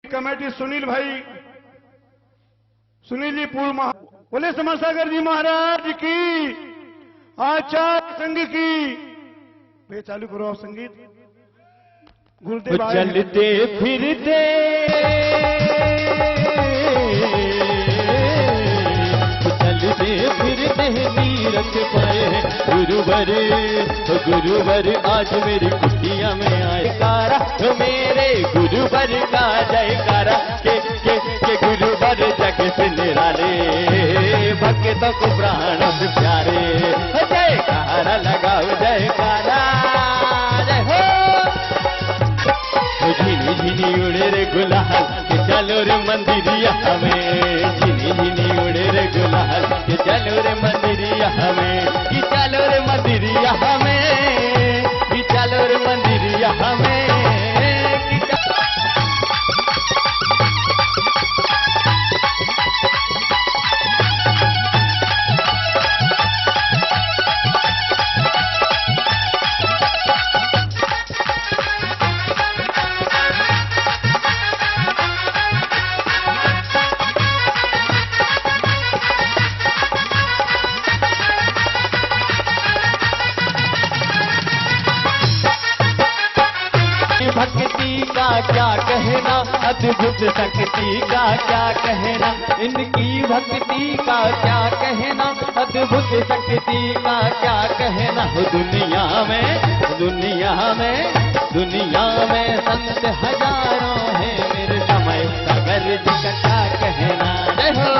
Committee Sunil भाई, सुनील जी पूर्व बोले समरसागर जी महाराज की, आचार्य संघ की। वे चालू करो आप संगीत। गुरुदेव चलते फिरते तीरथ पाए गुरुवर आज मेरी कुटिया में आयकारा, तो मेरे गुरुवर का जयकारा के गुरुवर जग से निराले, भक्तों को प्राण से प्यारे, जयकारा लगाओ जयकारा। झिनी झिनी उड़े रे गुलाल के चलो रे मंदिरिया हमें, झिनी झिनी उड़े रे गुलाल के चलो रे मंदिरिया हमें, कि चलो रे मंदिरिया हमें, कि चलो रे मंदिरिया हमें। भक्ति का क्या कहना, अद्भुत शक्ति का क्या कहना, इनकी भक्ति का क्या कहना, अद्भुत शक्ति का क्या कहना। दुनिया में संत हजारों हैं, मेरे समय सागर जी का क्या कहना। जय हो।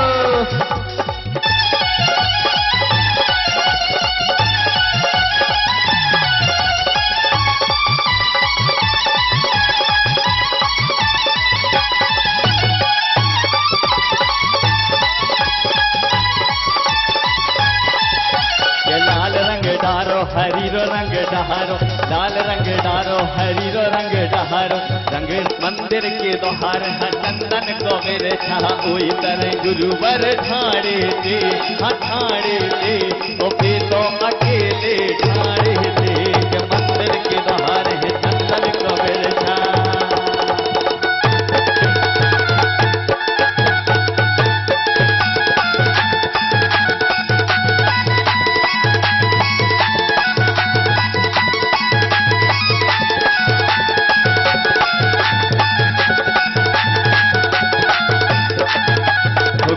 हरीरो रंग डहारो, लाल रंग डारो, हरीरो रंग डहारो, रंग मंदिर के द्वार चंदन को मेरे छहा, कोई तरह गुरुवर ठाड़े थे, ठाड़े थे, तो फिर तो अकेले ठाड़े थे, के मंदिर के द्वार चंदन को मेरे छहा।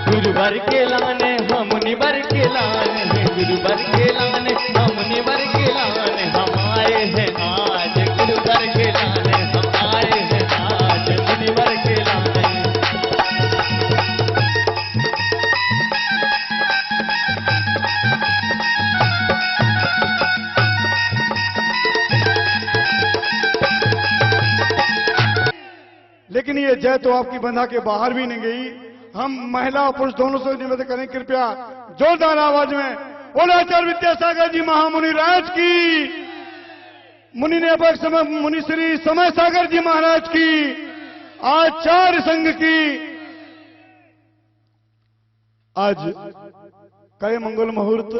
गुरुवर के लाने हम मुनिवर के लाने, गुरुवर के लाने हम मुनिवर के लाने, हम आए हैं आज गुरुवर के लाने, हम आए हैं आज मुनिवर के लाने। लेकिन ये जय तो आपकी बंधा के बाहर भी नहीं गई। हम महिला और पुरुष दोनों से निवेदन करें, कृपया जोरदार आवाज में बोलो आचार्य विद्यासागर जी महामुनि राज की, मुनि ने समय मुनि श्री समय सागर जी महाराज की, आचार्य संघ की। आज कई मंगल मुहूर्त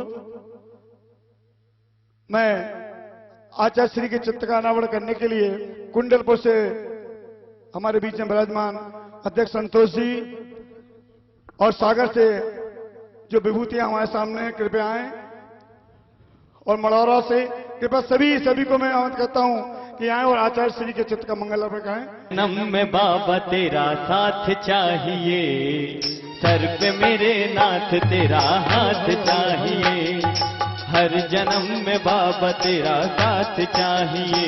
मैं आचार्य श्री के चित्त का अनावरण करने के लिए कुंडलपुर से हमारे बीच में विराजमान अध्यक्ष संतोष जी और सागर से जो विभूतियां हमारे सामने हैं, कृपया आए। और मड़ौरा से कृपया सभी को मैं आमंत्रित करता हूं कि आए और आचार्य श्री के चित्त का मंगल अर्पण करें। नम में बाबा तेरा साथ चाहिए, सर पे मेरे नाथ तेरा हाथ चाहिए, हर जन्म में बाबा तेरा साथ चाहिए,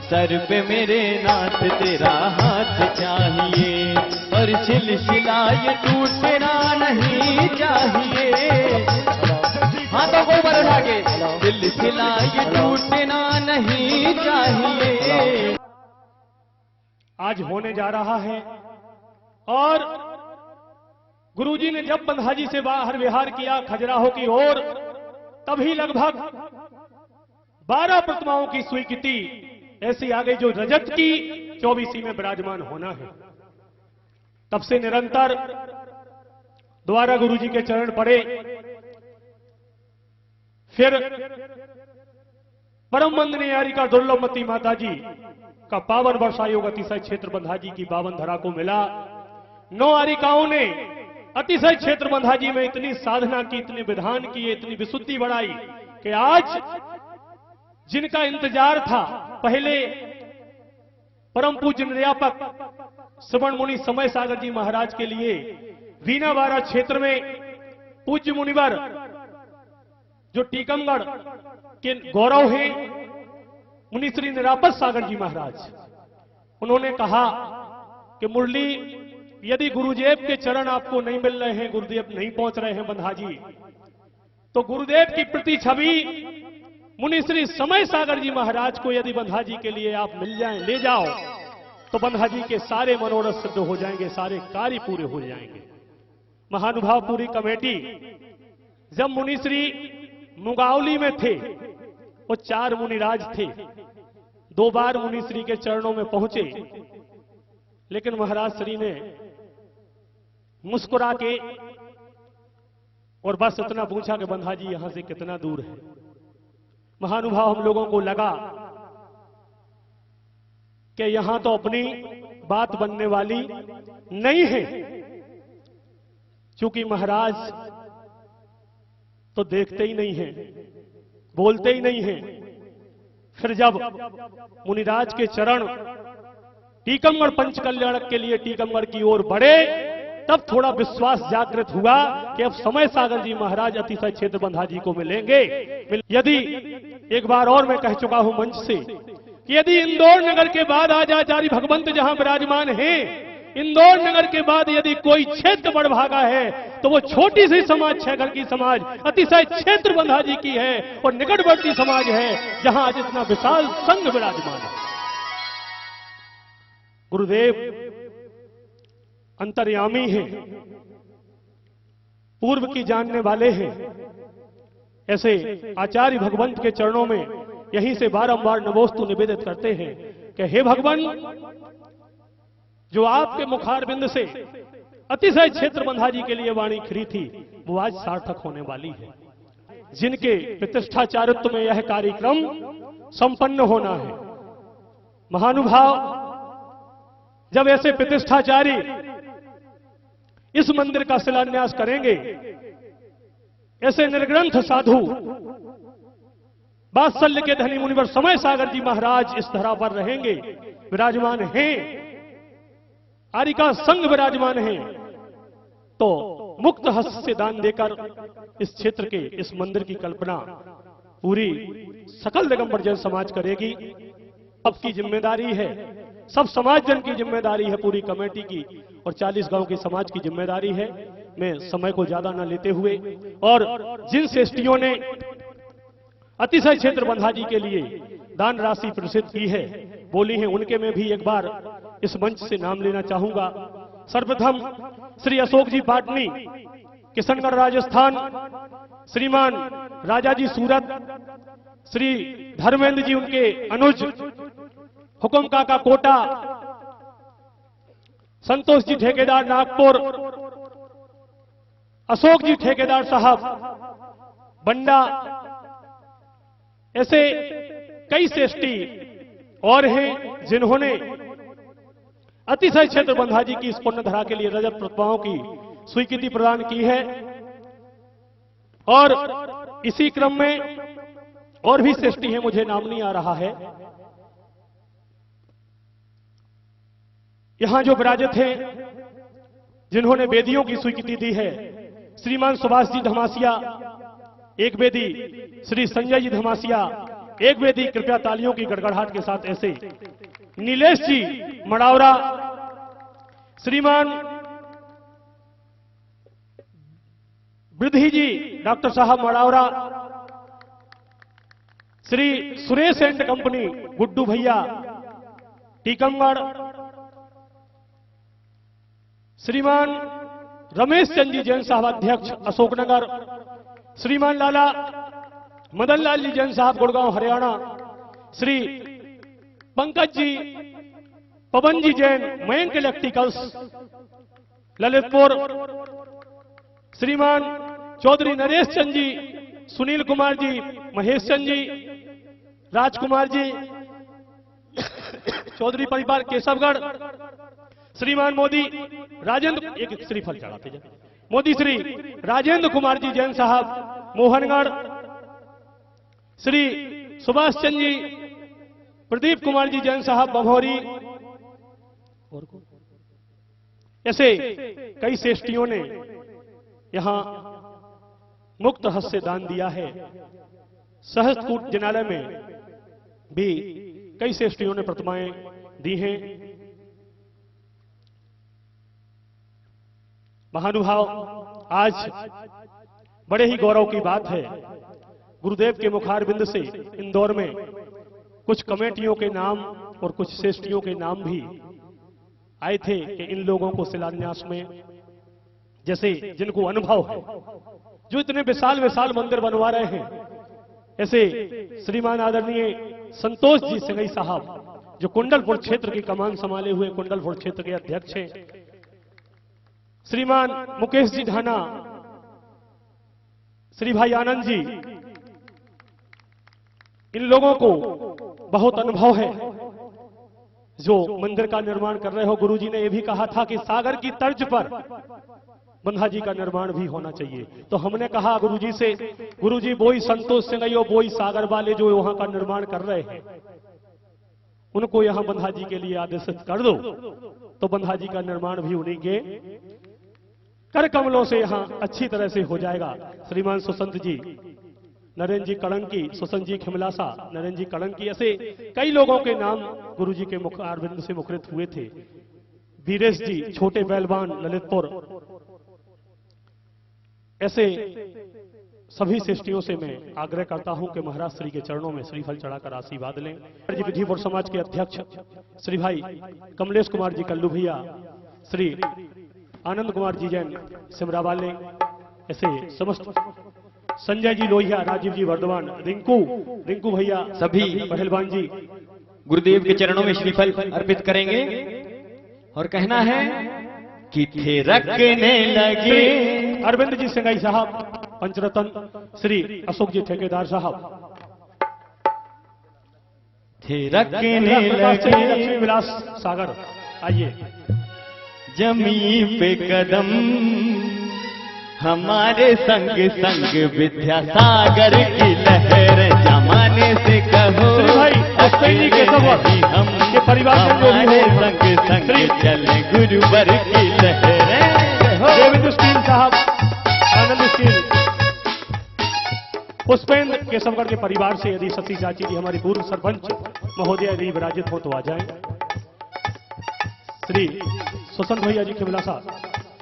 सर पे मेरे नाथ तेरा हाथ चाहिए, और सिलसिला ये टूटना नहीं चाहिए। हाथों को ऊपर उठा के, सिलसिला ये टूटना नहीं चाहिए। आज होने जा रहा है, और गुरुजी ने जब बंधाजी से बाहर विहार किया खजुराहो की ओर, तभी लगभग 12 प्रतिमाओं की स्वीकृति ऐसी आ गई जो रजत की 24वीं में विराजमान होना है। तब से निरंतर द्वारा गुरुजी के चरण पड़े, फिर परम वंदनीय यारिका दुर्लभमती माता जी का पावन वर्षा योग अतिशय क्षेत्र बंधा जी की पावन धरा को मिला। 9 आरिकाओं ने अतिशय क्षेत्र बंधा जी में इतनी साधना की, इतने विधान किए, इतनी विशुद्धि बढ़ाई कि आज जिनका इंतजार था, पहले परम पूज्य निर्यापक श्रवण मुनि समय सागर जी महाराज के लिए वीणावाड़ा क्षेत्र में पूज्य मुनिवर जो टीकमगढ़ के गौरव हैं मुनि श्री निरापत सागर जी महाराज, उन्होंने कहा कि मुरली यदि गुरुदेव के चरण आपको नहीं मिल रहे हैं, गुरुदेव नहीं पहुंच रहे हैं बंधा जी, तो गुरुदेव की प्रति छवि मुनि श्री समय सागर जी महाराज को यदि बंधा जी के लिए आप मिल जाएं, ले जाओ, तो बंधा जी के सारे मनोरथ सिद्ध हो जाएंगे, सारे कार्य पूरे हो जाएंगे। महानुभाव पूरी कमेटी जब मुनि श्री मुगावली में थे, वो 4 मुनिराज थे, 2 बार मुनि श्री के चरणों में पहुंचे, लेकिन महाराज श्री ने मुस्कुरा के और बस इतना पूछा कि बंधा जी यहां से कितना दूर है। महानुभाव हम लोगों को लगा कि यहां तो अपनी बात बनने वाली नहीं है, क्योंकि महाराज तो देखते ही नहीं हैं, बोलते ही नहीं हैं। फिर जब मुनिराज के चरण टीकमगढ़ पंचकल्याणक के लिए टीकमगढ़ की ओर बढ़े, तब थोड़ा विश्वास जागृत हुआ कि अब समय सागर जी महाराज अतिशय क्षेत्र बंधा जी को मिलेंगे। यदि एक बार और मैं कह चुका हूं मंच से कि यदि इंदौर नगर के बाद आज आचार्य भगवंत जहां विराजमान हैं, इंदौर नगर के बाद यदि कोई क्षेत्र बढ़भागा है तो वो छोटी सी समाज छहगर की समाज अतिशय क्षेत्र बंधा जी की है, और निकटवर्ती समाज है जहां आज इतना विशाल संघ विराजमान है। गुरुदेव अंतर्यामी हैं, पूर्व की जानने वाले हैं। ऐसे आचार्य भगवंत के चरणों में यहीं से बारंबार नमोस्तु निवेदित करते हैं कि हे भगवान, जो आपके मुखारबिंद से अतिशय क्षेत्र बंधा जी के लिए वाणी खिरी थी, वो आज सार्थक होने वाली है। जिनके प्रतिष्ठाचारित्व में यह कार्यक्रम संपन्न होना है। महानुभाव, जब ऐसे प्रतिष्ठाचारी इस मंदिर का शिलान्यास करेंगे, ऐसे निर्ग्रंथ साधु वात्सल्य के धनी मुनिवर समय सागर जी महाराज इस धरा पर रहेंगे, विराजमान हैं, आरिका संघ विराजमान हैं, तो मुक्त हस्त से दान देकर इस क्षेत्र के इस मंदिर की कल्पना पूरी सकल दिगंबर जन समाज करेगी। सबकी जिम्मेदारी है, सब समाज जन की जिम्मेदारी है, पूरी कमेटी की और 40 गांव की समाज की जिम्मेदारी है। मैं समय को ज्यादा न लेते हुए, और जिन श्रेष्ठियों ने अतिशय क्षेत्र बंधा जी के लिए दान राशि प्रसिद्ध की है, बोली है, उनके में भी एक बार इस मंच से नाम लेना चाहूंगा। सर्वप्रथम श्री अशोक जी पाटनी, किशनगढ़ राजस्थान, श्रीमान राजा जी सूरत, श्री धर्मेंद्र जी उनके अनुज, हुकुम काका कोटा, संतोष जी ठेकेदार नागपुर, अशोक जी ठेकेदार साहब बंडा, ऐसे कई श्रेष्ठी और हैं जिन्होंने अतिशय क्षेत्र बंधा जी की इस पुण्यधरा के लिए रजत प्रतिभाओं की स्वीकृति प्रदान की है। और इसी क्रम में और भी श्रेष्ठी हैं, मुझे नाम नहीं आ रहा है। यहां जो विराजित हैं, जिन्होंने वेदियों की स्वीकृति दी है, श्रीमान सुभाष जी धमासिया, एक वेदी श्री संजय जी धमासिया, एक वेदी, कृपया तालियों की गड़गड़ाहट के साथ ऐसे, नीलेश जी मड़ावरा, श्रीमान वृद्धि जी डॉक्टर साहब मड़ावरा, श्री सुरेश एंड कंपनी गुड्डू भैया टीकमगढ़, श्रीमान रमेश चंद जी जैन साहब अध्यक्ष अशोकनगर, श्रीमान लाला मदन लाल जी जैन साहब गुड़गांव हरियाणा, श्री पंकज जी, पवन जी जैन मयंक इलेक्ट्रिकल्स ललितपुर, श्रीमान चौधरी नरेश चंद जी, सुनील कुमार जी, महेश चंद जी, राजकुमार जी, चौधरी परिवार केशवगढ़, श्रीमान मोदी राजेंद्र, एक श्रीफल चढ़ाते जाए, मोदी श्री राजेंद्र कुमार जी जैन साहब मोहनगढ़, श्री सुभाष चंद्र जी प्रदीप कुमार जी जैन साहब बभौरी, और ऐसे कई श्रेष्ठियों ने यहां मुक्त हस्त से दान दिया है। सहस्त्रकूट जिनालय में भी कई श्रेष्ठियों ने प्रतिमाएं दी हैं। महानुभाव, आज बड़े ही गौरव की बात है, गुरुदेव के मुखारबिंद से इंदौर में कुछ कमेटियों के नाम और कुछ श्रेष्ठियों के नाम भी आए थे कि इन लोगों को शिलान्यास में, जैसे जिनको अनुभव है, जो इतने विशाल विशाल मंदिर बनवा रहे हैं, ऐसे श्रीमान आदरणीय संतोष जी सिंघई साहब जो कुंडलपुर क्षेत्र की कमान संभाले हुए कुंडलपुर क्षेत्र के अध्यक्ष हैं, श्रीमान मुकेश जी ढाना, श्री भाई आनंद जी, इन लोगों को बहुत अनुभव है जो मंदिर का निर्माण कर रहे हो। गुरुजी ने यह भी कहा था कि सागर की तर्ज पर बंधा जी का निर्माण भी होना चाहिए, तो हमने कहा गुरुजी से, गुरुजी वही संतोष सिंघई और वही सागर वाले जो वहां का निर्माण कर रहे हैं, उनको यहां बंधा जी के लिए आदेशित कर दो, तो बंधा जी का निर्माण भी उन्हीं के कर कमलों से यहां अच्छी तरह से हो जाएगा। श्रीमान सुसंत जी, नरेंद्र जी कड़ंकी, सुसंत जी खिमलासा, नरेंद्र जी कड़ंकी, ऐसे कई लोगों के नाम गुरुजी के मुख अरविंद से मुखरित हुए थे। वीरेश जी छोटे बैलवान ललितपुर, ऐसे सभी श्रेष्ठियों से मैं आग्रह करता हूं कि महाराज श्री के चरणों में श्रीफल चढ़ाकर आशीर्वाद लें। विधिपुर समाज के अध्यक्ष श्री भाई कमलेश कुमार जी कल्लू भैया, श्री आनंद कुमार जी जैन सिमरावाले, ऐसे समस्त संजय जी लोहिया, राजीव जी वर्धमान, रिंकू भैया, सभी पहलवान जी गुरुदेव के चरणों में श्रीफल अर्पित करेंगे और कहना है कि थे रखने लगे अरविंद जी सिंघई साहब पंचरत्न, श्री अशोक जी ठेकेदार साहब थे रखने लगे लक्ष्मी विलास सागर, आइए जमीन पे कदम हमारे संग संग विद्यासागर की लहर जमाने से कहो भाई के सब हम के परिवार हमारे संग संग चले गुरुवर की लहर। देवेंद्र स्टील साहब, आनंद स्टील, पुष्पेंद्र केशवगढ़ के परिवार से यदि सती चाची जी हमारी पूर्व सरपंच महोदय यदि विराजित हो तो आ जाएं। श्री सुसंत भैया जी खिमलासा,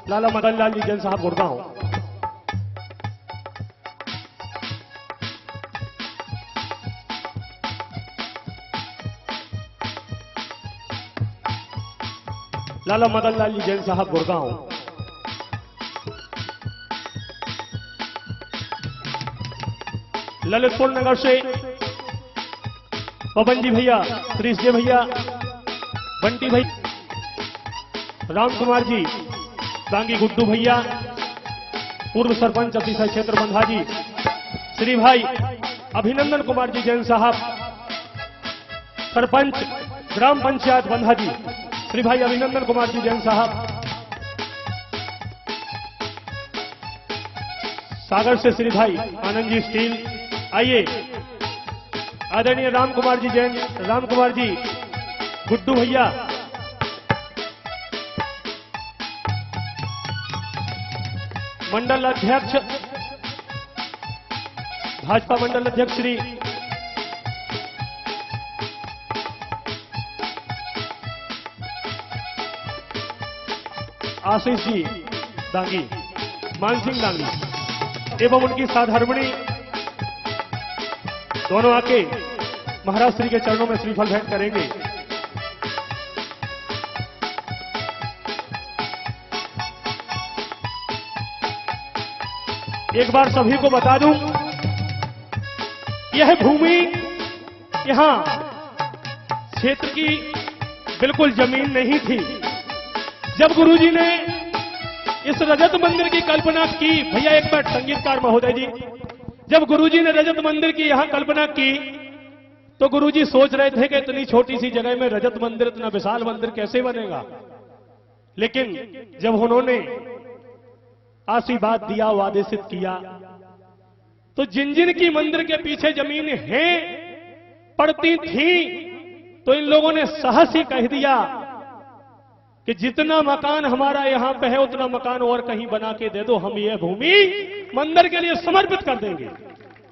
लाला मदन लाल जी जैन साहब गुड़गांव, लाला मदन लाल जी जैन साहब गुड़गांव, ललितपुर नगर से पवन जी भैया, श्री जे भैया, बंटी भाई, राम कुमार जी, गांगी गुड्डू भैया, पूर्व सरपंच अतिशय क्षेत्र बंधा जी, श्री भाई अभिनंदन कुमार जी जैन साहब, सरपंच ग्राम पंचायत बंधा जी, श्री भाई अभिनंदन कुमार जी जैन साहब, सागर से श्री भाई आनंद जी स्टील, आइए आदरणीय राम कुमार जी जैन, राम कुमार जी, गुड्डू भैया, मंडल अध्यक्ष, भाजपा मंडल अध्यक्ष श्री आशीष जी दांगी, मानसिंह दांगी एवं उनकी साधर्मणी दोनों आके महाराज श्री के चरणों में श्रीफल भेंट करेंगे। एक बार सभी को बता दूं, यह भूमि यहां क्षेत्र की बिल्कुल जमीन नहीं थी। जब गुरुजी ने इस रजत मंदिर की कल्पना की, भैया एक मिनट संगीतकार महोदय जी, जब गुरुजी ने रजत मंदिर की यहां कल्पना की तो गुरुजी सोच रहे थे कि इतनी छोटी सी जगह में रजत मंदिर, इतना विशाल मंदिर कैसे बनेगा। लेकिन जब उन्होंने आशीर्वाद दिया, आदेशित किया, तो जिन जिन की मंदिर के पीछे जमीन है पड़ती थी, तो इन लोगों ने साहस ही कह दिया कि जितना मकान हमारा यहां पे है उतना मकान और कहीं बना के दे दो, हम ये भूमि मंदिर के लिए समर्पित कर देंगे।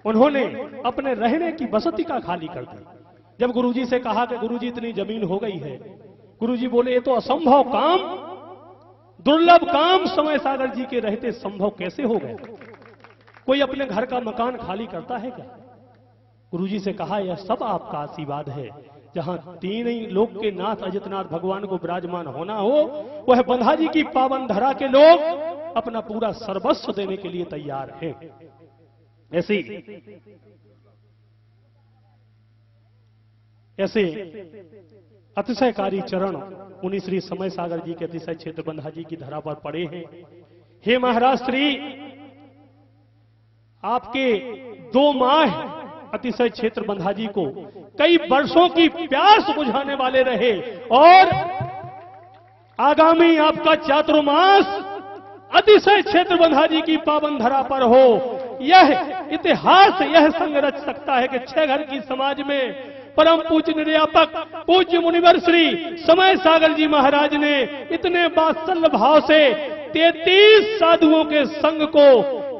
उन्होंने अपने रहने की बसती का खाली कर दी। जब गुरुजी से कहा कि गुरुजी इतनी जमीन हो गई है, गुरुजी बोले ये तो असंभव काम, दुर्लभ काम समय सागर जी के रहते संभव कैसे हो गए। कोई अपने घर का मकान खाली करता है क्या। गुरुजी से कहा यह सब आपका आशीर्वाद है। जहां तीन ही लोक के नाथ अजितनाथ भगवान को विराजमान होना हो, वह बंधा जी की पावन धरा के लोग अपना पूरा सर्वस्व देने के लिए तैयार हैं। ऐसे अतिशयकारी चरण मुनि श्री समय सागर जी के अतिशय क्षेत्र बंधा जी की धरा पर पड़े हैं। हे महाराज श्री, आपके 2 माह अतिशय क्षेत्र बंधा जी को कई वर्षों की प्यास बुझाने वाले रहे, और आगामी आपका चातुर्मास अतिशय क्षेत्र बंधा जी की पावन धरा पर हो। यह इतिहास यह संग रच सकता है कि 6 घर की समाज में परम पूज्य निर्यापक पूज्य मुनिवर श्री समय सागर जी महाराज ने इतने वात्सल्य भाव से 33 साधुओं के संग को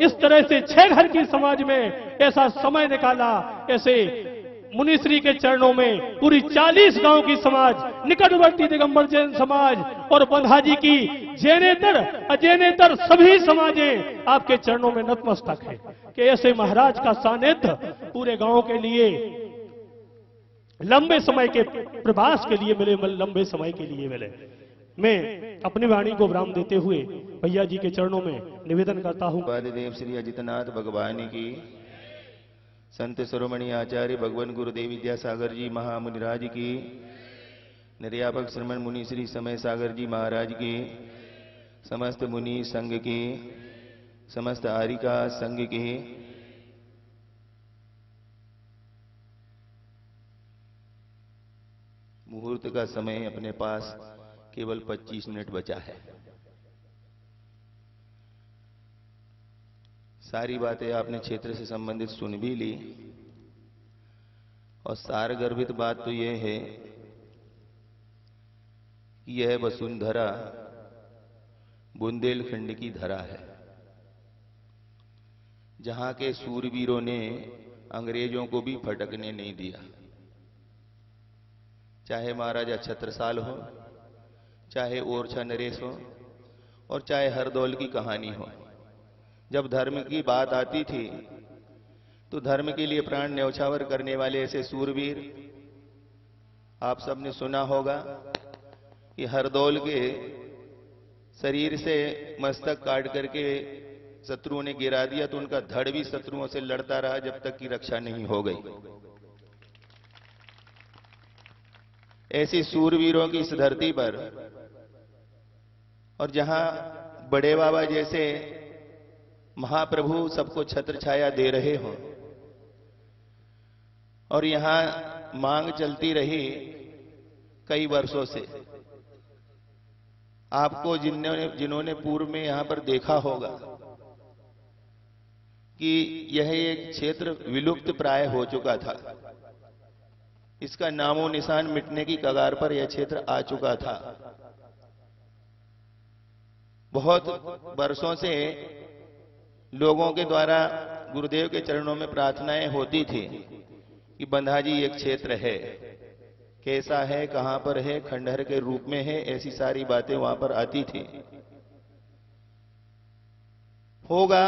इस तरह से 6 घर की समाज में ऐसा समय निकाला। ऐसे मुनिश्री के चरणों में पूरी 40 गांव की समाज, निकटवर्ती दिगंबर जैन समाज और बंधा जी की जैनेतर अजैनेतर सभी समाजें आपके चरणों में नतमस्तक है कि ऐसे महाराज का सानिध्य पूरे गांव के लिए लंबे समय के प्रवास के लिए मिले, लंबे समय के लिए मिले। मैं अपनी वाणी को विराम देते हुए भैया जी के चरणों में निवेदन करता हूं। देव श्री अजितनाथ भगवान की, संत शिरोमणि आचार्य भगवान गुरुदेव विद्यासागर जी महामुनिराज की, निर्यापक श्रमण मुनि श्री समय सागर जी महाराज की, समस्त मुनि संघ की, समस्त आरिका संघ की, मुहूर्त का समय अपने पास केवल 25 मिनट बचा है। सारी बातें आपने क्षेत्र से संबंधित सुन भी ली, और सार गर्भित बात तो यह है कि यह वसुंधरा बुंदेलखंड की धरा है, जहां के सूरवीरों ने अंग्रेजों को भी फटकने नहीं दिया। चाहे महाराजा छत्रसाल हो, चाहे ओरछा नरेश हो, और चाहे हरदौल की कहानी हो। जब धर्म की बात आती थी तो धर्म के लिए प्राण न्यौछावर करने वाले ऐसे सूरवीर, आप सबने सुना होगा कि हरदौल के शरीर से मस्तक काट करके शत्रुओं ने गिरा दिया, तो उनका धड़ भी शत्रुओं से लड़ता रहा जब तक कि रक्षा नहीं हो गई। ऐसी सूरवीरों की इस धरती पर, और जहां बड़े बाबा जैसे महाप्रभु सबको छत्र छाया दे रहे हो, और यहां मांग चलती रही कई वर्षों से। आपको जिन्होंने पूर्व में यहां पर देखा होगा कि यह एक क्षेत्र विलुप्त प्राय हो चुका था, इसका नामो निशान मिटने की कगार पर यह क्षेत्र आ चुका था। बहुत वर्षों से लोगों के द्वारा गुरुदेव के चरणों में प्रार्थनाएं होती थी कि बंधा जी एक क्षेत्र है, कैसा है, कहां पर है, खंडहर के रूप में है, ऐसी सारी बातें वहां पर आती थी। होगा,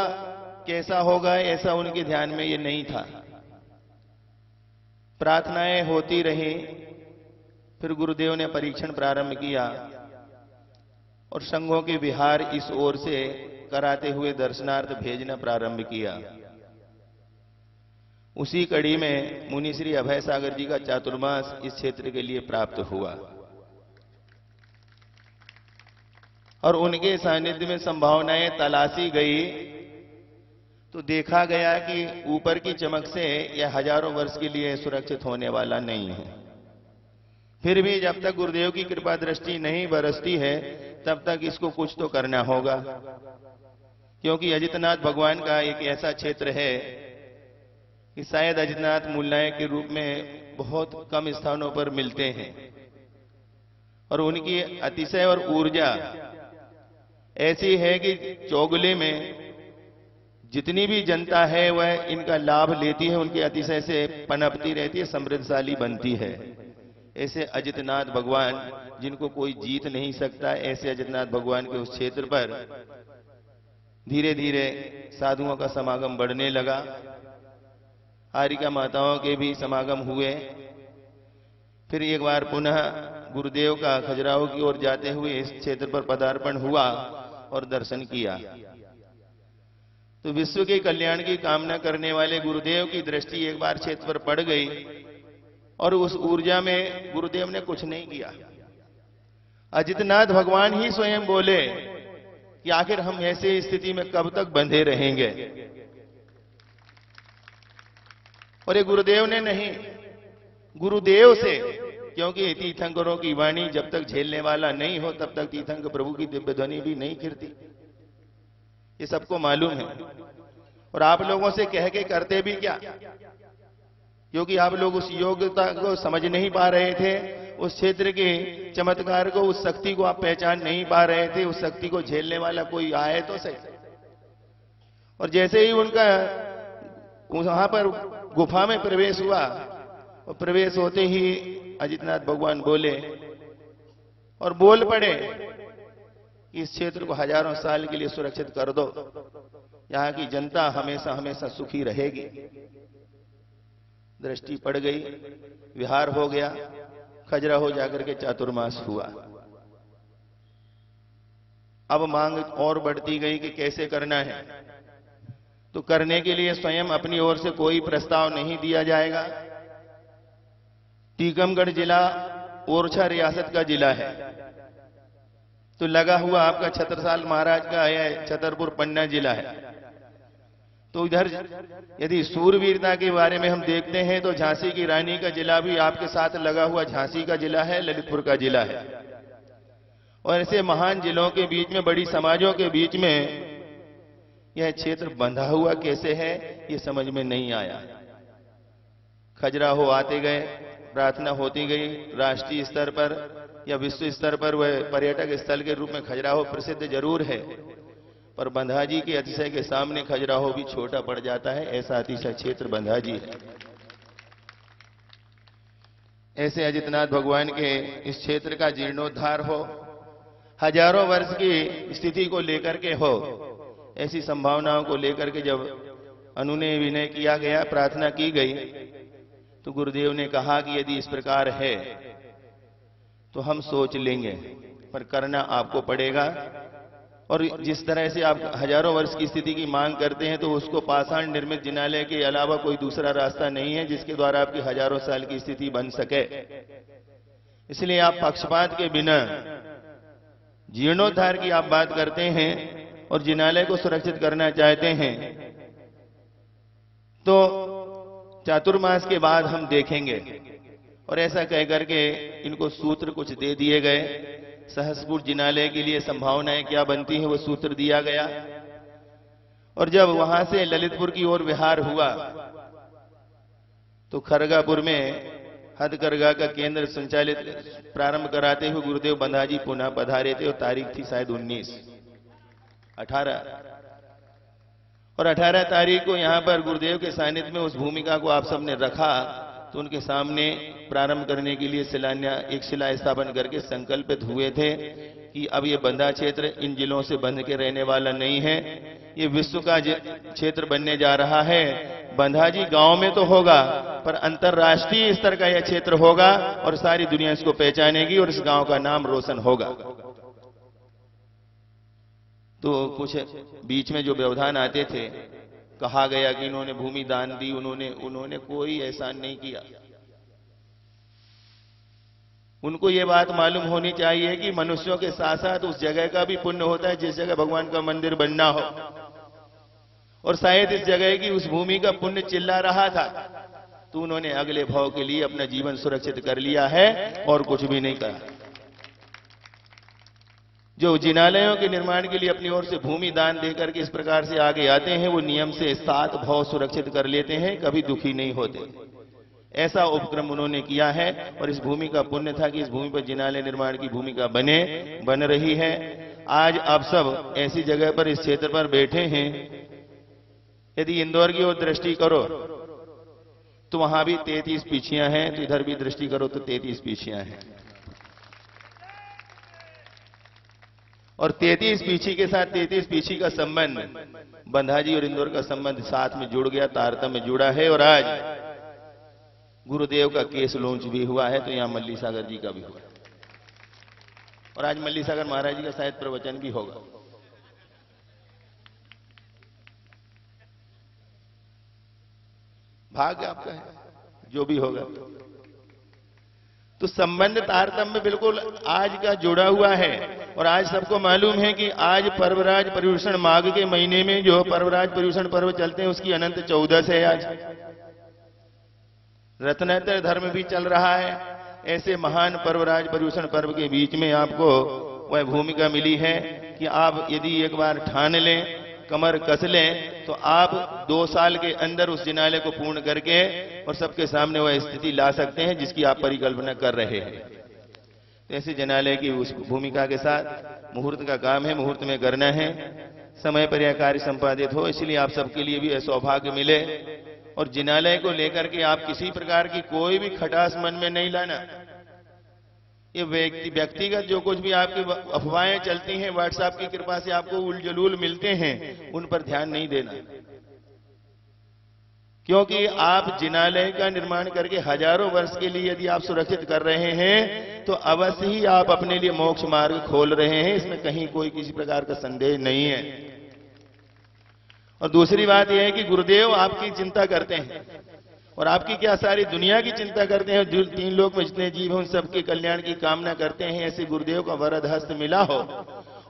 कैसा होगा, ऐसा उनके ध्यान में ये नहीं था। प्रार्थनाएं होती रही, फिर गुरुदेव ने परीक्षण प्रारंभ किया और संघों के विहार इस ओर से कराते हुए दर्शनार्थ भेजना प्रारंभ किया। उसी कड़ी में मुनि श्री अभय सागर जी का चातुर्मास इस क्षेत्र के लिए प्राप्त हुआ, और उनके सानिध्य में संभावनाएं तलाशी गई तो देखा गया कि ऊपर की चमक से यह हजारों वर्ष के लिए सुरक्षित होने वाला नहीं है। फिर भी जब तक गुरुदेव की कृपा दृष्टि नहीं बरसती है तब तक इसको कुछ तो करना होगा, क्योंकि अजितनाथ भगवान का एक ऐसा क्षेत्र है कि शायद अजितनाथ मूलनायक के रूप में बहुत कम स्थानों पर मिलते हैं और उनकी अतिशय और ऊर्जा ऐसी है कि चौगुले में जितनी भी जनता है वह इनका लाभ लेती है, उनके अतिशय से पनपती रहती है, समृद्धशाली बनती है। ऐसे अजितनाथ भगवान जिनको कोई जीत नहीं सकता, ऐसे अजितनाथ भगवान के उस क्षेत्र पर धीरे धीरे साधुओं का समागम बढ़ने लगा। हारिका माताओं के भी समागम हुए। फिर एक बार पुनः गुरुदेव का खजुराहो की ओर जाते हुए इस क्षेत्र पर पदार्पण हुआ और दर्शन किया। तो विश्व के कल्याण की कामना करने वाले गुरुदेव की दृष्टि एक बार क्षेत्र पर पड़ गई और उस ऊर्जा में गुरुदेव ने कुछ नहीं किया। अजितनाथ भगवान ही स्वयं बोले कि आखिर हम ऐसी स्थिति में कब तक बंधे रहेंगे। और ये गुरुदेव ने नहीं, गुरुदेव से, क्योंकि तीर्थंकरों की वाणी जब तक झेलने वाला नहीं हो तब तक तीर्थंकर प्रभु की दिव्य ध्वनि भी नहीं खिरती, ये सबको मालूम है। और आप लोगों से कह के करते भी क्या, क्योंकि आप लोग उस योग्यता को समझ नहीं पा रहे थे, उस क्षेत्र के चमत्कार को, उस शक्ति को आप पहचान नहीं पा रहे थे। उस शक्ति को झेलने वाला कोई आए तो सही। और जैसे ही उनका वहां पर गुफा में प्रवेश हुआ और प्रवेश होते ही अजितनाथ भगवान बोले और बोल पड़े, इस क्षेत्र को हजारों साल के लिए सुरक्षित कर दो, यहां की जनता हमेशा हमेशा सुखी रहेगी। दृष्टि पड़ गई, विहार हो गया, खजुराहो जाकर के चातुर्मास हुआ। अब मांग और बढ़ती गई कि कैसे करना है। तो करने के लिए स्वयं अपनी ओर से कोई प्रस्ताव नहीं दिया जाएगा। टीकमगढ़ जिला ओरछा रियासत का जिला है, तो लगा हुआ आपका छत्रसाल महाराज का है छतरपुर पन्ना जिला है। तो इधर यदि सूरवीरता के बारे में हम देखते हैं तो झांसी की रानी का जिला भी आपके साथ लगा हुआ झांसी का जिला है, ललितपुर का जिला है। और ऐसे महान जिलों के बीच में, बड़ी समाजों के बीच में यह क्षेत्र बंधा हुआ कैसे है, ये समझ में नहीं आया। खजुराहो आते गए, प्रार्थना होती गई। राष्ट्रीय स्तर पर या विश्व स्तर पर वह पर्यटक स्थल के रूप में खजुराहो प्रसिद्ध जरूर है, पर बंधाजी के अतिशय के सामने खजुराहो भी छोटा पड़ जाता है। ऐसा अतिशय क्षेत्र बंधाजी है। ऐसे अजितनाथ भगवान के इस क्षेत्र का जीर्णोद्धार हो, हजारों वर्ष की स्थिति को लेकर के हो, ऐसी संभावनाओं को लेकर के जब अनुनय विनय किया गया, प्रार्थना की गई, तो गुरुदेव ने कहा कि यदि इस प्रकार है तो हम सोच लेंगे, पर करना आपको पड़ेगा। और जिस तरह से आप हजारों वर्ष की स्थिति की मांग करते हैं, तो उसको पाषाण निर्मित जिनालय के अलावा कोई दूसरा रास्ता नहीं है जिसके द्वारा आपकी हजारों साल की स्थिति बन सके। इसलिए आप पक्षपात के बिना जीर्णोद्धार की आप बात करते हैं और जिनालय को सुरक्षित करना चाहते हैं, तो चातुर्मास के बाद हम देखेंगे। और ऐसा कह करके इनको सूत्र कुछ दे दिए गए। सहसपुर जिनालय के लिए संभावनाएं क्या बनती हैं वो सूत्र दिया गया। और जब वहां से ललितपुर की ओर विहार हुआ तो खरगापुर में हथकरघा का केंद्र संचालित प्रारंभ कराते हुए गुरुदेव बंधाजी पुनः पधारे थे। और तारीख थी शायद 18 और 18 तारीख को यहां पर गुरुदेव के सानिध्य में उस भूमिका को आप सबने रखा। तो उनके सामने प्रारंभ करने के लिए एक शिला स्थापन करके संकल्पित हुए थे कि अब ये बंधा क्षेत्र इन जिलों से बंध के रहने वाला नहीं है, ये विश्व का क्षेत्र बनने जा रहा है। बंधाजी गांव में तो होगा, पर अंतर्राष्ट्रीय स्तर का यह क्षेत्र होगा और सारी दुनिया इसको पहचानेगी और इस गांव का नाम रोशन होगा। तो कुछ बीच में जो व्यवधान आते थे, कहा गया कि इन्होंने भूमि दान दी, उन्होंने कोई एहसान नहीं किया। उनको ये बात मालूम होनी चाहिए कि मनुष्यों के साथ साथ उस जगह का भी पुण्य होता है जिस जगह भगवान का मंदिर बनना हो। और शायद इस जगह की उस भूमि का पुण्य चिल्ला रहा था, तो उन्होंने अगले भाव के लिए अपना जीवन सुरक्षित कर लिया है और कुछ भी नहीं करा। जो जिनालयों के निर्माण के लिए अपनी ओर से भूमि दान देकर के इस प्रकार से आगे आते हैं, वो नियम से 7 भाव सुरक्षित कर लेते हैं, कभी दुखी नहीं होते। ऐसा उपक्रम उन्होंने किया है और इस भूमि का पुण्य था कि इस भूमि पर जिनालय निर्माण की भूमिका बन रही है। आज आप सब ऐसी जगह पर इस क्षेत्र पर बैठे हैं, यदि इंदौर की ओर दृष्टि करो तो वहां भी 33 पीछियां हैं, तो इधर भी दृष्टि करो तो 33 पीछियां हैं। और 33 पीछी के साथ 33 पीछी का संबंध, बंधाजी और इंदौर का संबंध साथ में जुड़ गया, तारतम्य में जुड़ा है। और आज गुरुदेव का केस लॉन्च भी हुआ है, तो यहां मल्ली सागर जी का भी हुआ, और आज मल्ली सागर महाराज जी का शायद प्रवचन भी होगा। भाग्य आपका है, जो भी होगा। तो संबंध तारतम्य बिल्कुल आज का जुड़ा हुआ है। और आज सबको मालूम है कि आज पर्वराज पर्यूषण माघ के महीने में जो पर्वराज पर्यूषण पर्व चलते हैं, उसकी अनंत 14 है। आज रत्नोत्तर धर्म भी चल रहा है। ऐसे महान पर्वराज पर्यूषण पर्व के बीच में आपको वह भूमिका मिली है कि आप यदि एक बार ठान लें, कमर कस लें, तो आप 2 साल के अंदर उस जिनालय को पूर्ण करके और सबके सामने वह स्थिति ला सकते हैं जिसकी आप परिकल्पना कर रहे हैं। तो ऐसे जिनालय की उस भूमिका के साथ मुहूर्त का काम है, मुहूर्त में करना है, समय पर यह कार्य संपादित हो। इसलिए आप सबके लिए भी यह सौभाग्य मिले। और जिनालय को लेकर के आप किसी प्रकार की कोई भी खटास मन में नहीं लाना। ये व्यक्तिगत जो कुछ भी आपकी अफवाहें चलती हैं, व्हाट्सएप की कृपा से आपको उलझुल मिलते हैं, उन पर ध्यान नहीं देना। क्योंकि आप जिनालय का निर्माण करके हजारों वर्ष के लिए यदि आप सुरक्षित कर रहे हैं, तो अवश्य ही आप अपने लिए मोक्ष मार्ग खोल रहे हैं, इसमें कहीं कोई किसी प्रकार का संदेह नहीं है। और दूसरी बात यह है कि गुरुदेव आपकी चिंता करते हैं, और आपकी क्या सारी दुनिया की चिंता करते हैं। जो 3 लोक में जितने जीव हैं उन सबके कल्याण की कामना करते हैं। ऐसे गुरुदेव का वरद हस्त मिला हो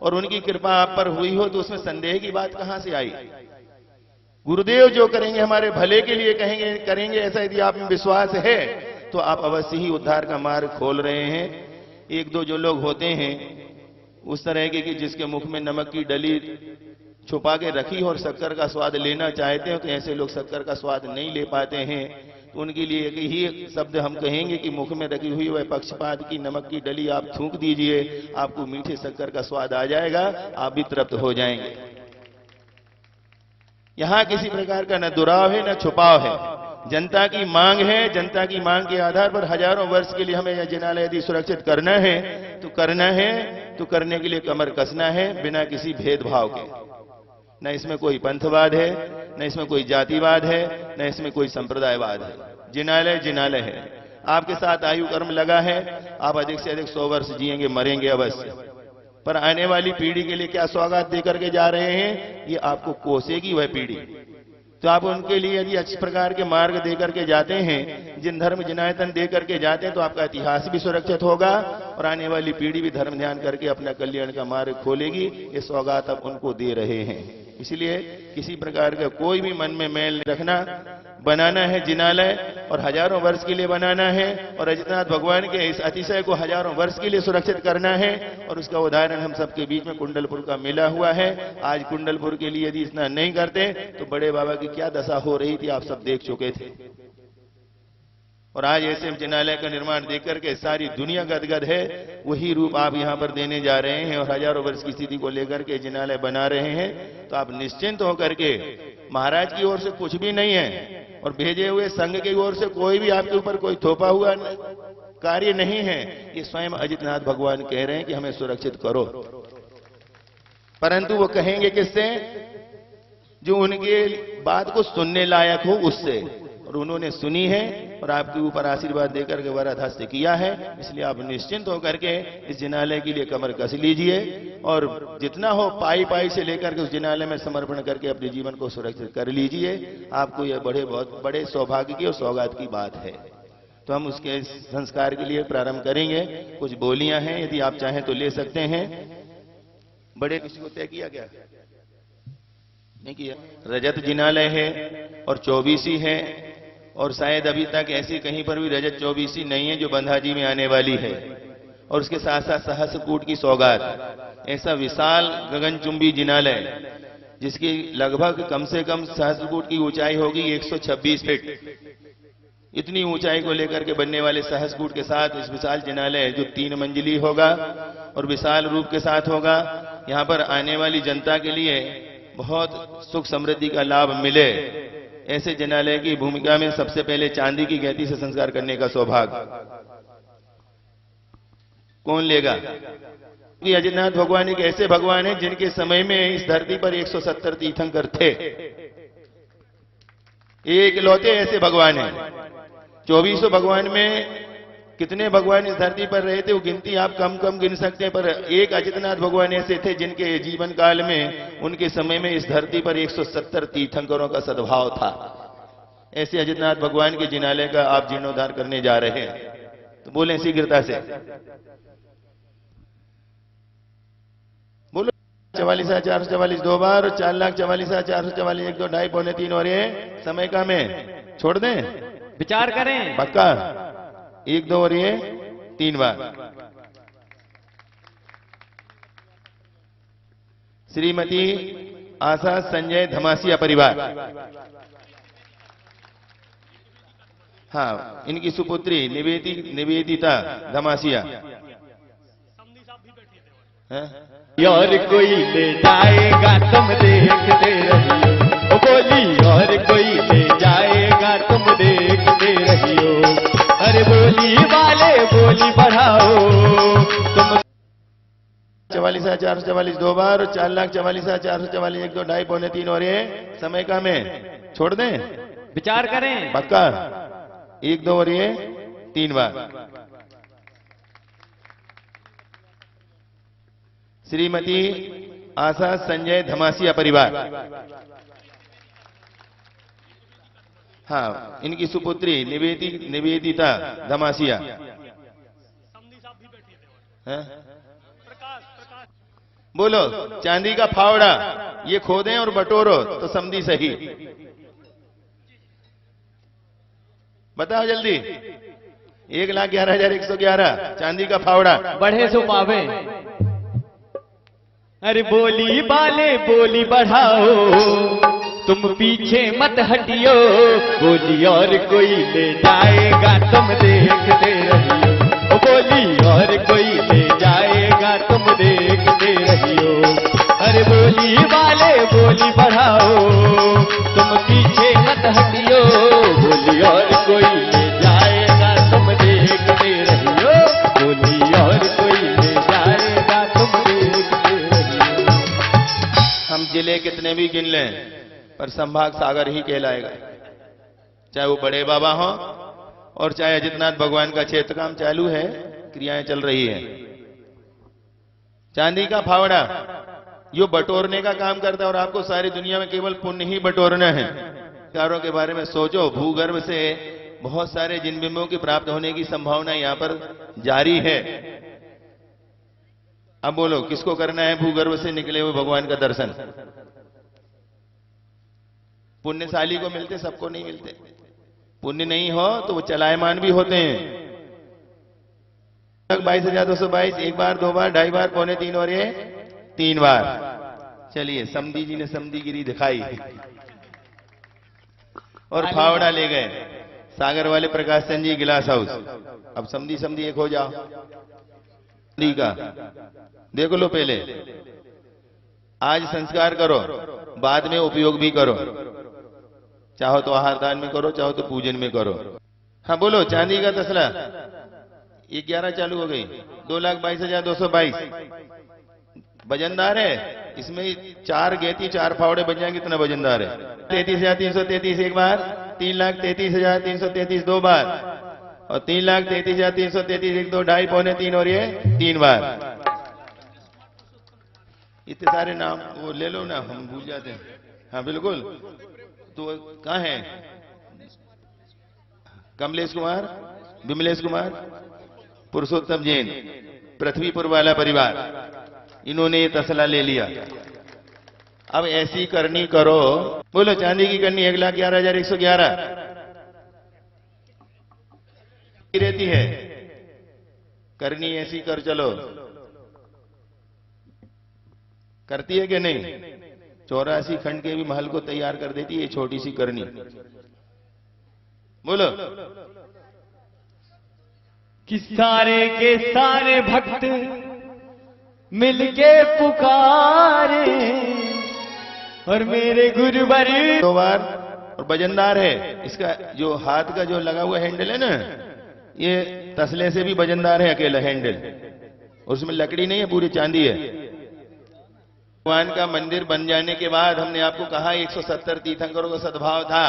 और उनकी कृपा आप पर हुई हो, तो उसमें संदेह की बात कहां से आई। गुरुदेव जो करेंगे हमारे भले के लिए करेंगे, ऐसा यदि आप में विश्वास है तो आप अवश्य ही उद्धार का मार्ग खोल रहे हैं। 1-2 जो लोग होते हैं उस तरह के कि जिसके मुख में नमक की डली छुपा के रखी हो और शक्कर का स्वाद लेना चाहते हो, तो ऐसे लोग शक्कर का स्वाद नहीं ले पाते हैं। तो उनके लिए एक ही शब्द हम कहेंगे कि मुख में रखी हुई वह पक्षपात की नमक की डली आप थूक दीजिए, आपको मीठे शक्कर का स्वाद आ जाएगा, आप भी तृप्त हो जाएंगे। यहां किसी प्रकार का न दुराव है न छुपाव है। जनता की मांग है, जनता की मांग के आधार पर हजारों वर्ष के लिए हमें यह जिनालय यदि सुरक्षित करना है तो करना है, तो करने के लिए कमर कसना है, बिना किसी भेदभाव के। न इसमें कोई पंथवाद है, न इसमें कोई जातिवाद है, न इसमें कोई संप्रदायवाद है। जिनालय जिनालय है। आपके साथ आयु कर्म लगा है, आप अधिक से अधिक 100 वर्ष जिएंगे, मरेंगे अवश्य, पर आने वाली पीढ़ी के लिए क्या सौगात देकर के जा रहे हैं, ये आपको कोसेगी वह पीढ़ी। तो आप उनके लिए यदि अच्छे प्रकार के मार्ग देकर के जाते हैं, जिन धर्म जिनायतन देकर के जाते हैं, तो आपका इतिहास भी सुरक्षित होगा और आने वाली पीढ़ी भी धर्म ध्यान करके अपना कल्याण का मार्ग खोलेगी। ये सौगात आप उनको दे रहे हैं। इसलिए किसी प्रकार का कोई भी मन में मैल नहीं रखना। बनाना है जिनालय और हजारों वर्ष के लिए बनाना है, और अजितनाथ भगवान के इस अतिशय को हजारों वर्ष के लिए सुरक्षित करना है। और उसका उदाहरण हम सबके बीच में कुंडलपुर का मिला हुआ है। आज कुंडलपुर के लिए यदि स्नान नहीं करते तो बड़े बाबा की क्या दशा हो रही थी आप सब देख चुके थे। और आज ऐसे जिनालय का निर्माण देख करके सारी दुनिया गदगद है। वही रूप आप यहां पर देने जा रहे हैं और हजारों वर्ष की स्थिति को लेकर के जिनालय बना रहे हैं। तो आप निश्चिंत होकर के, महाराज की ओर से कुछ भी नहीं है और भेजे हुए संघ की ओर से कोई भी आपके ऊपर कोई थोपा हुआ कार्य नहीं है। ये स्वयं अजितनाथ भगवान कह रहे हैं कि हमें सुरक्षित करो, परंतु वो कहेंगे किससे? जो उनके बात को सुनने लायक हो उससे। और उन्होंने सुनी है और आपके ऊपर आशीर्वाद देकर के वरद हस्त किया है। इसलिए आप निश्चिंत होकर के इस जिनालय के लिए कमर कस लीजिए और जितना हो पाई पाई से लेकर के उस जिनालय में समर्पण करके अपने जीवन को सुरक्षित कर लीजिए। आपको यह बहुत बड़े सौभाग्य की और सौगात की बात है। तो हम उसके संस्कार के लिए प्रारंभ करेंगे। कुछ बोलियां हैं, यदि आप चाहें तो ले सकते हैं। बड़े किसी को तय किया गया? नहीं किया। रजत जिनालय है और 24 है, और शायद अभी तक ऐसी कहीं पर भी रजत 24 नहीं है जो बंधाजी में आने वाली है। और उसके साथ साथ सहस्त्रकूट की सौगात, ऐसा विशाल गगनचुंबी जिनालय जिसकी लगभग कम से कम सहस्त्रकूट की ऊंचाई होगी 126 फीट। इतनी ऊंचाई को लेकर के बनने वाले सहस्त्रकूट के साथ इस विशाल जिनालय जो 3 मंजिली होगा और विशाल रूप के साथ होगा, यहाँ पर आने वाली जनता के लिए बहुत सुख समृद्धि का लाभ मिले, ऐसे जिनालय की भूमिका में सबसे पहले चांदी की गैती से संस्कार करने का सौभाग्य कौन लेगा? कि अजितनाथ भगवान एक ऐसे भगवान है जिनके समय में इस धरती पर 170 तीर्थंकर थे। एक लौते ऐसे भगवान हैं। 2400 भगवान में कितने भगवान इस धरती पर रहे थे वो गिनती आप कम गिन सकते हैं, पर एक अजितनाथ भगवान ऐसे थे जिनके जीवन काल में, उनके समय में इस धरती पर 170 तीर्थंकरों का सद्भाव था। ऐसे अजितनाथ भगवान के जिनालय का आप जीर्णोद्धार करने जा रहे हैं, तो बोलें शीघ्रता से बोलो। 44,444 2 बार, 4,44,444 1 2 ढाई पौने 3 और ये समय का में छोड़ दें, विचार करें पक्का 1 2 और ये 3 बार। श्रीमती आशा संजय धमासिया परिवार, हाँ, इनकी सुपुत्री निवेदिता धमासिया है? और कोई ले जाएगा तुम देखते रहियो, ओ बोली और कोई ले जाएगा तुम देखते रहियो, अरे बोली वाले बोली बढ़ाओ तुम। 44,444 2 बार, 4,44,444 1 2 ढाई पौने 3 और ये समय का में छोड़ दें, विचार करें पक्का 1 2 और ये 3 बार। श्रीमती आशा संजय धमासिया परिवार, हाँ, इनकी सुपुत्री निवेदिता धमासिया है? बोलो चांदी का फावड़ा ये खोदें और बटोरो तो समझी सही, बताओ जल्दी। 1,11,111 चांदी का फावड़ा बढ़े सो पावे, अरे बोली वाले बोली बढ़ाओ तुम पीछे मत हटियो, बोली और कोई ले जाएगा तुम देखते रहियो, ओ बोली और कोई ले जाएगा तुम देखते रहियो, अरे बोली वाले बोली बढ़ाओ तुम पीछे मत हटियो, बोली और कोई ले जाएगा तुम देखते रहियो, बोली और कोई ले जाएगा तुम देखते रहियो। हम जिले कितने भी गिन लें पर संभाग सागर ही कहलाएगा, चाहे वो बड़े बाबा हो और चाहे अजितनाथ भगवान का क्षेत्र काम चालू है, क्रियाएं चल रही है। चांदी का फावड़ा यो बटोरने का काम करता है और आपको सारी दुनिया में केवल पुण्य ही बटोरना है। कारों के बारे में सोचो, भूगर्भ से बहुत सारे जिन बिंबों की प्राप्त होने की संभावना यहां पर जारी है। अब बोलो किसको करना है भूगर्भ से निकले हुए भगवान का दर्शन? पुण्यशाली को मिलते, सबको नहीं मिलते। पुण्य नहीं हो तो वो चलायमान भी होते हैं। 22,222 1 बार 2 बार ढाई बार पौने 3 और ये 3 बार। चलिए समधी जी ने समधीगिरी दिखाई और फावड़ा ले गए सागर वाले प्रकाश चंद जी गिलास हाउस। अब समधी समधी एक हो जाओ का देखो लो, पहले आज संस्कार करो, बाद में उपयोग भी करो। चाहो तो आहार दान में करो, चाहो तो पूजन में करो। हाँ बोलो चांदी का तसला 11 चालू हो गई। 2,22,222 वजनदार है, इसमें 4 गेती 4 फावड़े बन जाएंगे, इतना वजनदार है। 33,333 एक बार, 3,33,333 2 बार और 3,33,333 1 2 ढाई पौने 3 और ये 3 बार। इतने सारे नाम वो ले लो ना, हम भूल जाते हैं। हाँ बिल्कुल, तो कहाँ है? कमलेश कुमार, विमलेश कुमार, पुरुषोत्तम जैन, पृथ्वीपुर वाला परिवार, इन्होंने ये तसला ले लिया। अब ऐसी करनी करो। बोलो चांदी की करनी 1,11,111 रहती है। करनी ऐसी कर चलो, करती है कि नहीं? 84 खंड के भी महल को तैयार कर देती है छोटी सी करनी। बोलो। कि सारे के सारे भक्त मिलके पुकारे और मेरे गुरुवर 2 बार। और वजनदार है, इसका जो हाथ का जो लगा हुआ हैंडल है ना, ये तसले से भी वजनदार है अकेला हैंडल, और उसमें लकड़ी नहीं है, पूरी चांदी है। भगवान का मंदिर बन जाने के बाद हमने आपको कहा 170 तीर्थंकरों का सद्भाव था।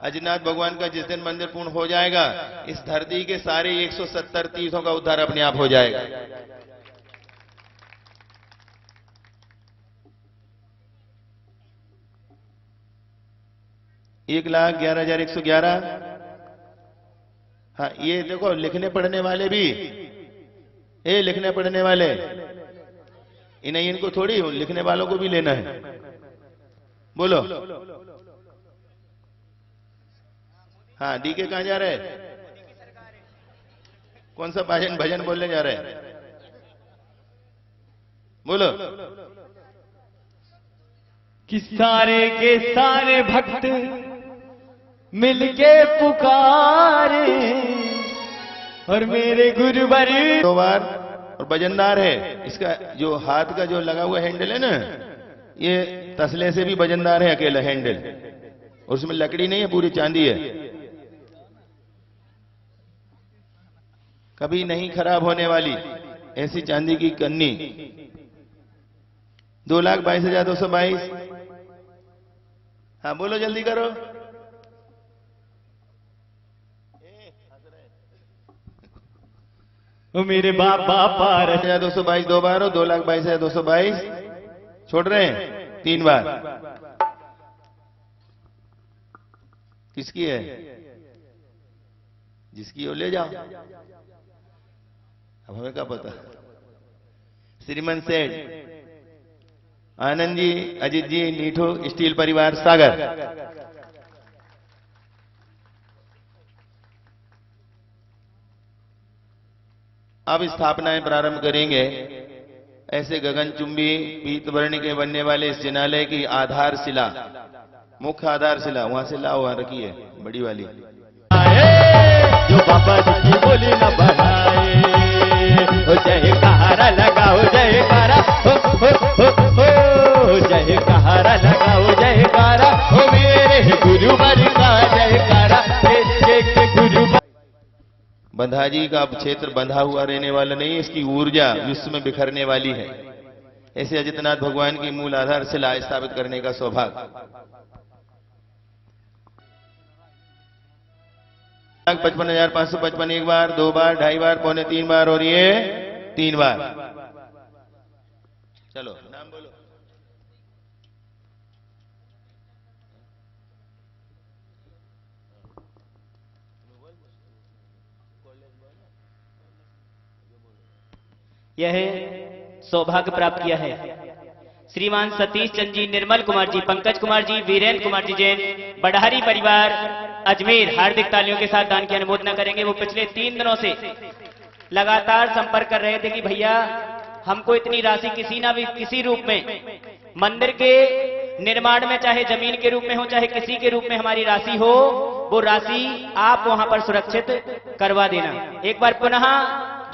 अजनाथ भगवान का जिस दिन मंदिर पूर्ण हो जाएगा, इस धरती के सारे 170 तीर्थों का उद्धार अपने आप हो जाएगा। एक 1,11,111। हाँ, ये देखो लिखने पढ़ने वाले भी, लिखने पढ़ने वाले इन्हें, इनको थोड़ी, लिखने वालों को भी लेना है। बोलो। हाँ, डीके कहां जा रहे हैं? कौन सा भजन बोलने जा रहे हैं? बोलो। कि सारे के सारे भक्त मिलके पुकारे और मेरे गुरुवर 2 बार। और वजनदार है, इसका जो हाथ का जो लगा हुआ हैंडल है ना, ये तसले से भी वजनदार है अकेला हैंडल, और उसमें लकड़ी नहीं है, पूरी चांदी है। कभी नहीं खराब होने वाली ऐसी चांदी की कन्नी। 2,22,222। हाँ बोलो, जल्दी करो। ओ मेरे बाबा पार 222 2 बार, 2,22,222 छोड़ रहे हैं 3 बार। किसकी है? जिसकी हो ले जाओ, अब हमें क्या पता। श्रीमन सेठ, आनंद जी, अजीत जी, नीठो स्टील परिवार सागर। अब स्थापनाएं प्रारंभ करेंगे। ऐसे गगनचुंबी पीतवर्ण के बनने वाले इस जिनालय की आधारशिला, मुख्य आधारशिला वहां से लाओ, वहां रखी है बड़ी वाली। जो बाबा जी की बोली न बढ़ाए, ओ जय कहारा लगाओ जयकारा, हो जय कहारा लगाओ जयकारा, ओ मेरे गुरुवर का जयकारा, गुरु। बंधा जी का क्षेत्र बंधा हुआ रहने वाला नहीं, इसकी ऊर्जा विश्व में बिखरने वाली है। ऐसे अजितनाथ भगवान की मूल आधारशिला स्थापित करने का सौभाग्य। 55,555 1 बार, 2 बार, 2.5 बार, 2.25 बार, और ये 3 बार। चलो नाम बोलो। यह सौभाग्य प्राप्त किया है श्रीमान सतीश चंद जी, निर्मल कुमार जी, पंकज कुमार जी, वीरेंद्र कुमार जी जैन, बड़हरी परिवार अजमेर। हार्दिक तालियों के साथ दान की अनुमोदना करेंगे। वो पिछले 3 दिनों से लगातार संपर्क कर रहे थे कि भैया हमको इतनी राशि किसी ना भी किसी रूप में मंदिर के निर्माण में, चाहे जमीन के रूप में हो, चाहे किसी के रूप में हमारी राशि हो, वो राशि आप वहां पर सुरक्षित करवा देना। एक बार पुनः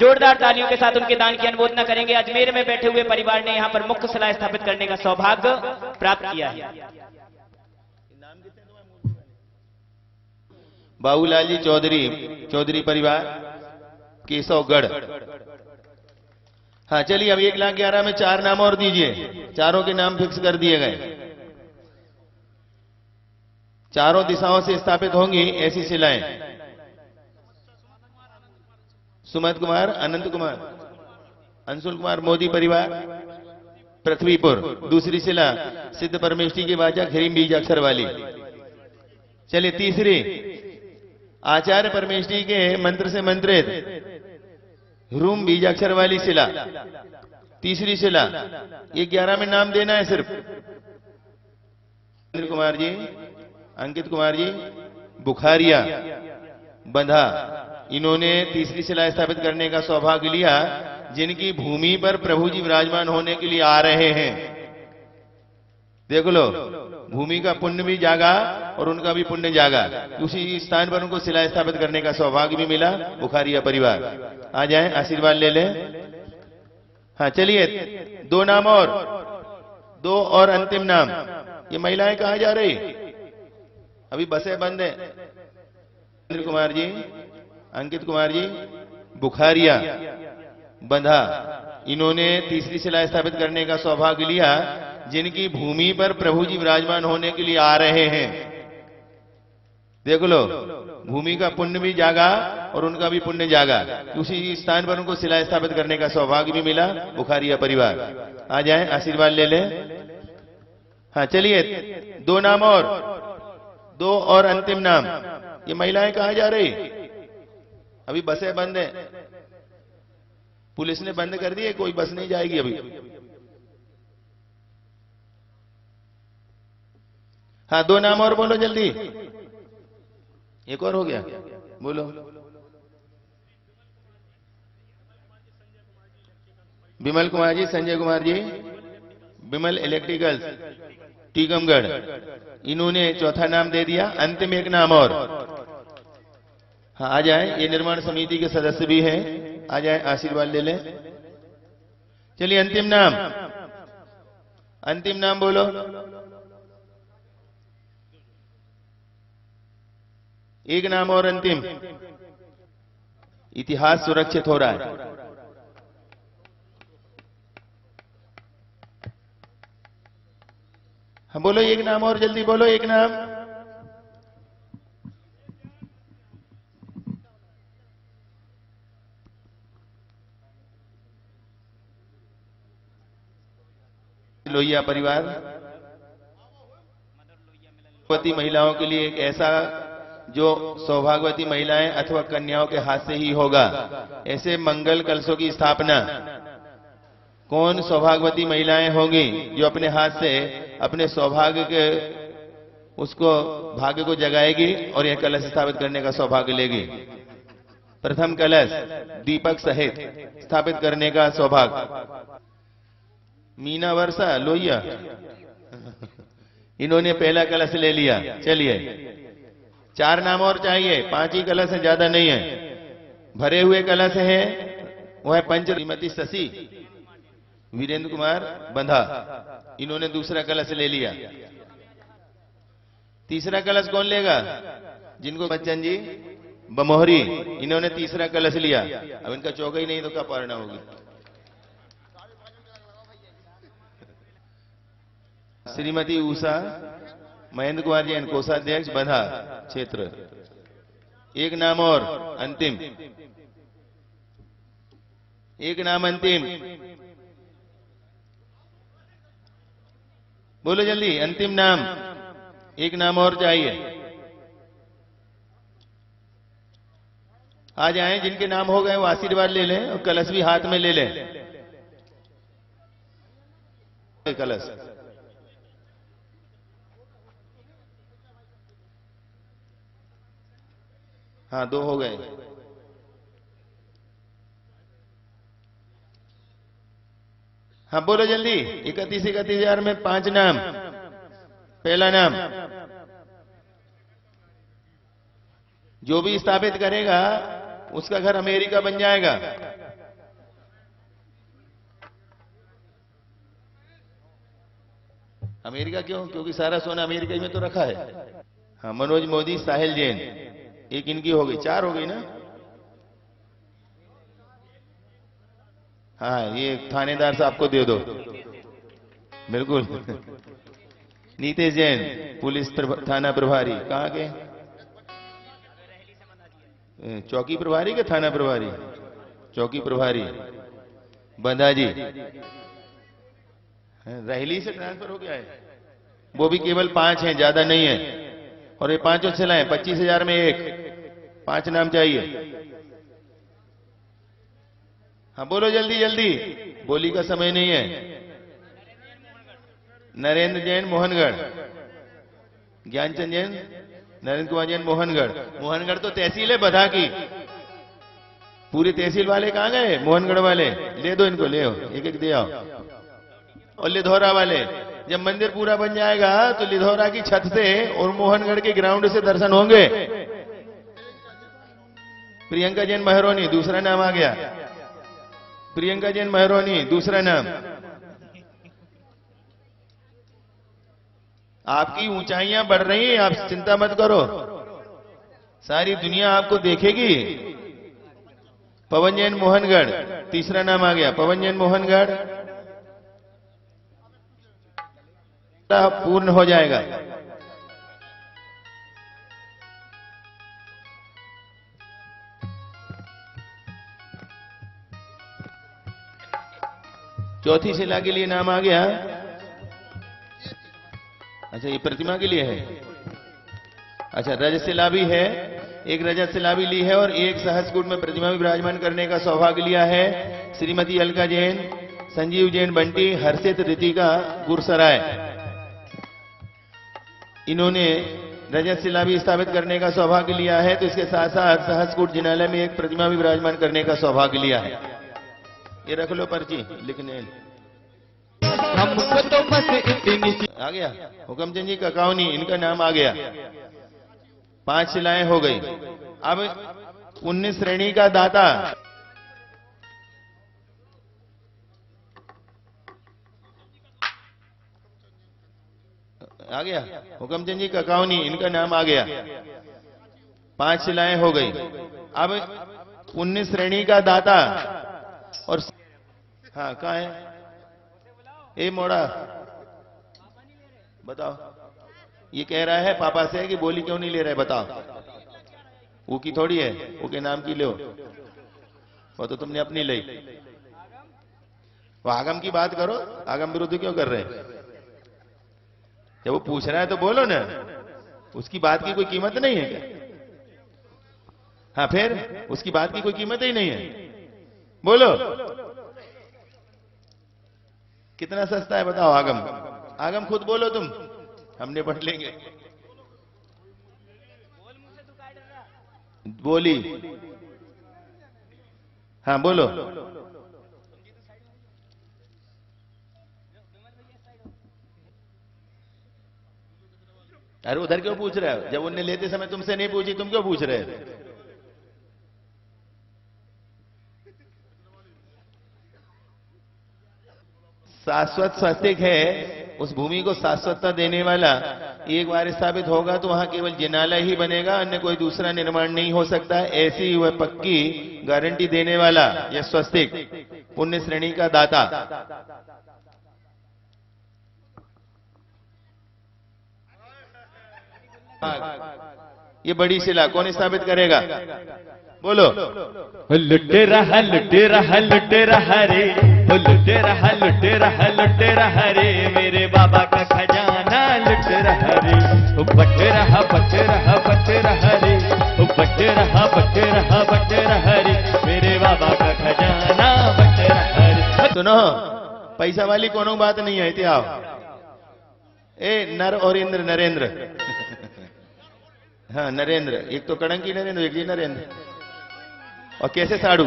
जोरदार तालियों के साथ उनके दान की अनुमोदना करेंगे। अजमेर में बैठे हुए परिवार ने यहां पर मुख्य शिला स्थापित करने का सौभाग्य प्राप्त किया है। बाबूलाल जी चौधरी, चौधरी परिवार, केशवगढ़। हाँ चलिए, अब 1,11,000 में 4 नाम और दीजिए। चारों के नाम फिक्स कर दिए गए। चारों दिशाओं से स्थापित होंगी ऐसी शिलाएं। सुमत कुमार, अनंत कुमार, अंशुल कुमार, मोदी परिवार, पृथ्वीपुर। दूसरी शिला सिद्ध परमेष्ठी के वाचक हिरिम बीज अक्षर वाली। चलिए तीसरी, आचार्य परमेष्ठी के मंत्र से मंत्रित रूम बीजाक्षर वाली शिला। तीसरी शिला, ये 11 में नाम देना है सिर्फ। वीरेंद्र कुमार जी, अंकित कुमार जी, बुखारिया, बंधा, इन्होंने तीसरी शिला स्थापित करने का सौभाग्य लिया, जिनकी भूमि पर प्रभु जी विराजमान होने के लिए आ रहे हैं। देख लो, भूमि का पुण्य भी जागा और उनका भी पुण्य जागा, उसी स्थान पर उनको शिला स्थापित करने का सौभाग्य भी मिला। बुखारिया परिवार आ जाए, आशीर्वाद ले लें। हाँ चलिए, दो नाम और, दो और अंतिम नाम। ये महिलाएं कहां जा रही? अभी बसें बंद है। वीरेंद्र कुमार जी, अंकित कुमार जी, बुखारिया, बंधा, इन्होंने तीसरी शिला स्थापित करने का सौभाग्य लिया, जिनकी भूमि पर प्रभु जी विराजमान होने के लिए आ रहे हैं। देख लो, भूमि का पुण्य भी जागा और उनका भी पुण्य जागा, उसी स्थान पर उनको शिला स्थापित करने का सौभाग्य भी मिला। बुखारिया परिवार आ जाए, आशीर्वाद ले लें। हाँ चलिए, दो नाम और, दो और अंतिम नाम। ये महिलाएं कहां जा रही? अभी बसें बंद है, पुलिस ने बंद कर दी है, कोई बस नहीं जाएगी अभी। हाँ दो नाम और बोलो जल्दी। एक और हो गया, बोलो। विमल कुमार जी, संजय कुमार जी, विमल इलेक्ट्रिकल्स, टीकमगढ़, इन्होंने चौथा नाम दे दिया। अंतिम एक नाम और। हाँ आ जाए, ये निर्माण समिति के सदस्य भी हैं, आ जाए, आशीर्वाद ले लें। चलिए अंतिम नाम, अंतिम नाम बोलो। एक नाम और अंतिम। इतिहास सुरक्षित हो रहा है। हाँ बोलो एक नाम और, जल्दी बोलो एक नाम। लोहिया परिवार सौभाग्यवती महिलाओं के लिए एक ऐसा जो सौभाग्यवती महिलाएं अथवा कन्याओं के हाथ से ही होगा, ऐसे मंगल कलशों की स्थापना कौन सौभाग्यवती महिलाएं होंगी जो अपने हाथ से अपने सौभाग्य के उसको भाग्य को जगाएगी और यह कलश स्थापित करने का सौभाग्य लेगी। प्रथम कलश दीपक सहित स्थापित करने का सौभाग्य मीना वर्षा लोहिया, इन्होंने पहला कलश ले लिया। चलिए चार नाम और चाहिए, 5 ही कलश है, ज्यादा नहीं है। भरे हुए कलश हैं, वह है पंच श्रीमती शशि, वीरेंद्र कुमार बंधा, इन्होंने दूसरा कलश ले लिया। तीसरा कलश कौन लेगा? जिनको बच्चन जी बमोहरी, इन्होंने तीसरा कलश लिया। अब इनका चौका ही नहीं तो क्या पारना होगी। श्रीमती उषा महेंद्र कुमार जी, कोषाध्यक्ष बंधा क्षेत्र। एक नाम और अंतिम, एक नाम अंतिम, बोलो जल्दी अंतिम नाम। एक नाम और चाहिए, आ जाएं। जिनके नाम हो गए वो आशीर्वाद ले लें और कलश भी हाथ में ले लें। कलश हाँ 2 हो गए। हाँ बोलो जल्दी। 31,000 में 5 नाम। पहला नाम जो भी स्थापित करेगा उसका घर अमेरिका बन जाएगा। अमेरिका क्यों? क्योंकि सारा सोना अमेरिका ही में तो रखा है। हाँ मनोज मोदी, साहिल जैन, एक इनकी हो गई, 4 हो गई ना। हाँ ये थानेदार साहब को दे दो, बिल्कुल। नीतेश जैन, पुलिस थाना प्रभारी, कहाँ के? चौकी प्रभारी के थाना प्रभारी? चौकी प्रभारी बंधा जी, रहेली से ट्रांसफर हो गया है। वो भी केवल 5 हैं, ज्यादा नहीं है। और ये 5 चलाएं, 25,000 में 1, 5 नाम चाहिए। हाँ बोलो जल्दी जल्दी, बोली का समय नहीं है। नरेंद्र जैन मोहनगढ़, ज्ञानचंद जैन, नरेंद्र कुमार जैन मोहनगढ़। मोहनगढ़ तो तहसील है बधा की। पूरी तहसील वाले कहाँ गए? मोहनगढ़ वाले। ले दो इनको, ले आओ, एक एक दे आओ। और लिधौरा वाले, जब मंदिर पूरा बन जाएगा तो लिधौरा की छत से और मोहनगढ़ के ग्राउंड से दर्शन होंगे। प्रियंका जैन महरोनी, दूसरा नाम आ गया। प्रियंका जैन महरोनी, दूसरा नाम। आपकी ऊंचाइयां बढ़ रही हैं, आप चिंता मत करो, सारी दुनिया आपको देखेगी। पवन जैन मोहनगढ़, तीसरा नाम आ गया। पवन जैन मोहनगढ़ पूर्ण हो जाएगा। चौथी शिला के लिए नाम आ गया। अच्छा, ये प्रतिमा के लिए है। अच्छा, रजत शिला भी है, एक रजत शिला भी ली है और एक सहस्रकूट में प्रतिमा भी विराजमान करने का सौभाग्य लिया है। श्रीमती अलका जैन, संजीव जैन बंटी, हर्षित रितिका गुरसराय, इन्होंने रजत शिला भी स्थापित करने का सौभाग्य लिया है। तो इसके साथ साथ सहस्रकूट जिनालय में एक प्रतिमा भी विराजमान करने का सौभाग्य लिया है। ये रख लो पर्ची लिखने। हमको तो बस इतनी आ गया हुकमचंद जी ककाउनी, इनका नाम आ गया। 5 शिलाएं हो गई। अब 19 श्रेणी का दाता आ गया। हुकमचंद जी ककाउनी, इनका नाम आ गया। 5 शिलाएं हो गई। अब 19 श्रेणी का दाता और हाँ, कहाँ है? ए मोड़ा, बताओ। ये कह रहा है पापा से कि बोली क्यों नहीं ले रहे, बताओ। वो की थोड़ी है, वो के नाम की लो, वो तो तुमने अपनी ली। वो आगम की बात करो, आगम विरुद्ध क्यों कर रहे हैं? जब वो पूछ रहा है तो बोलो ना, उसकी बात की कोई कीमत नहीं है क्या? हाँ, फिर उसकी बात की कोई कीमत ही नहीं है, बोलो। कितना सस्ता है बताओ आगम? आगम खुद बोलो तुम, हमने पढ़ लेंगे। बोली, हाँ बोलो। अरे उधर क्यों पूछ रहे हो? जब उन्हें लेते समय तुमसे नहीं पूछी, तुम क्यों पूछ रहे हो? शाश्वत स्वस्तिक है, उस भूमि को शाश्वतता देने वाला। एक बार स्थापित होगा तो वहां केवल जिनालय ही बनेगा, अन्य कोई दूसरा निर्माण नहीं हो सकता। ऐसी वह पक्की गारंटी देने वाला यह स्वस्तिक पुण्य श्रेणी का दाता। ये बड़ी शिला कौन स्थापित करेगा? बोलो। लुटेरा रे, लुटेरा रे, मेरे बाबा का खजाना लुट रहा रे। बट रहा रे, बट रहा रे, मेरे बाबा का खजाना बट रहा रे। सुनो, पैसा वाली कोनो बात नहीं है, इति आओ। ए नर और इंद्र, नरेंद्र। हाँ, नरेंद्र, एक तो कड़ंकी नरेंद्र, एक जी नरेंद्र। और कैसे साड़ू?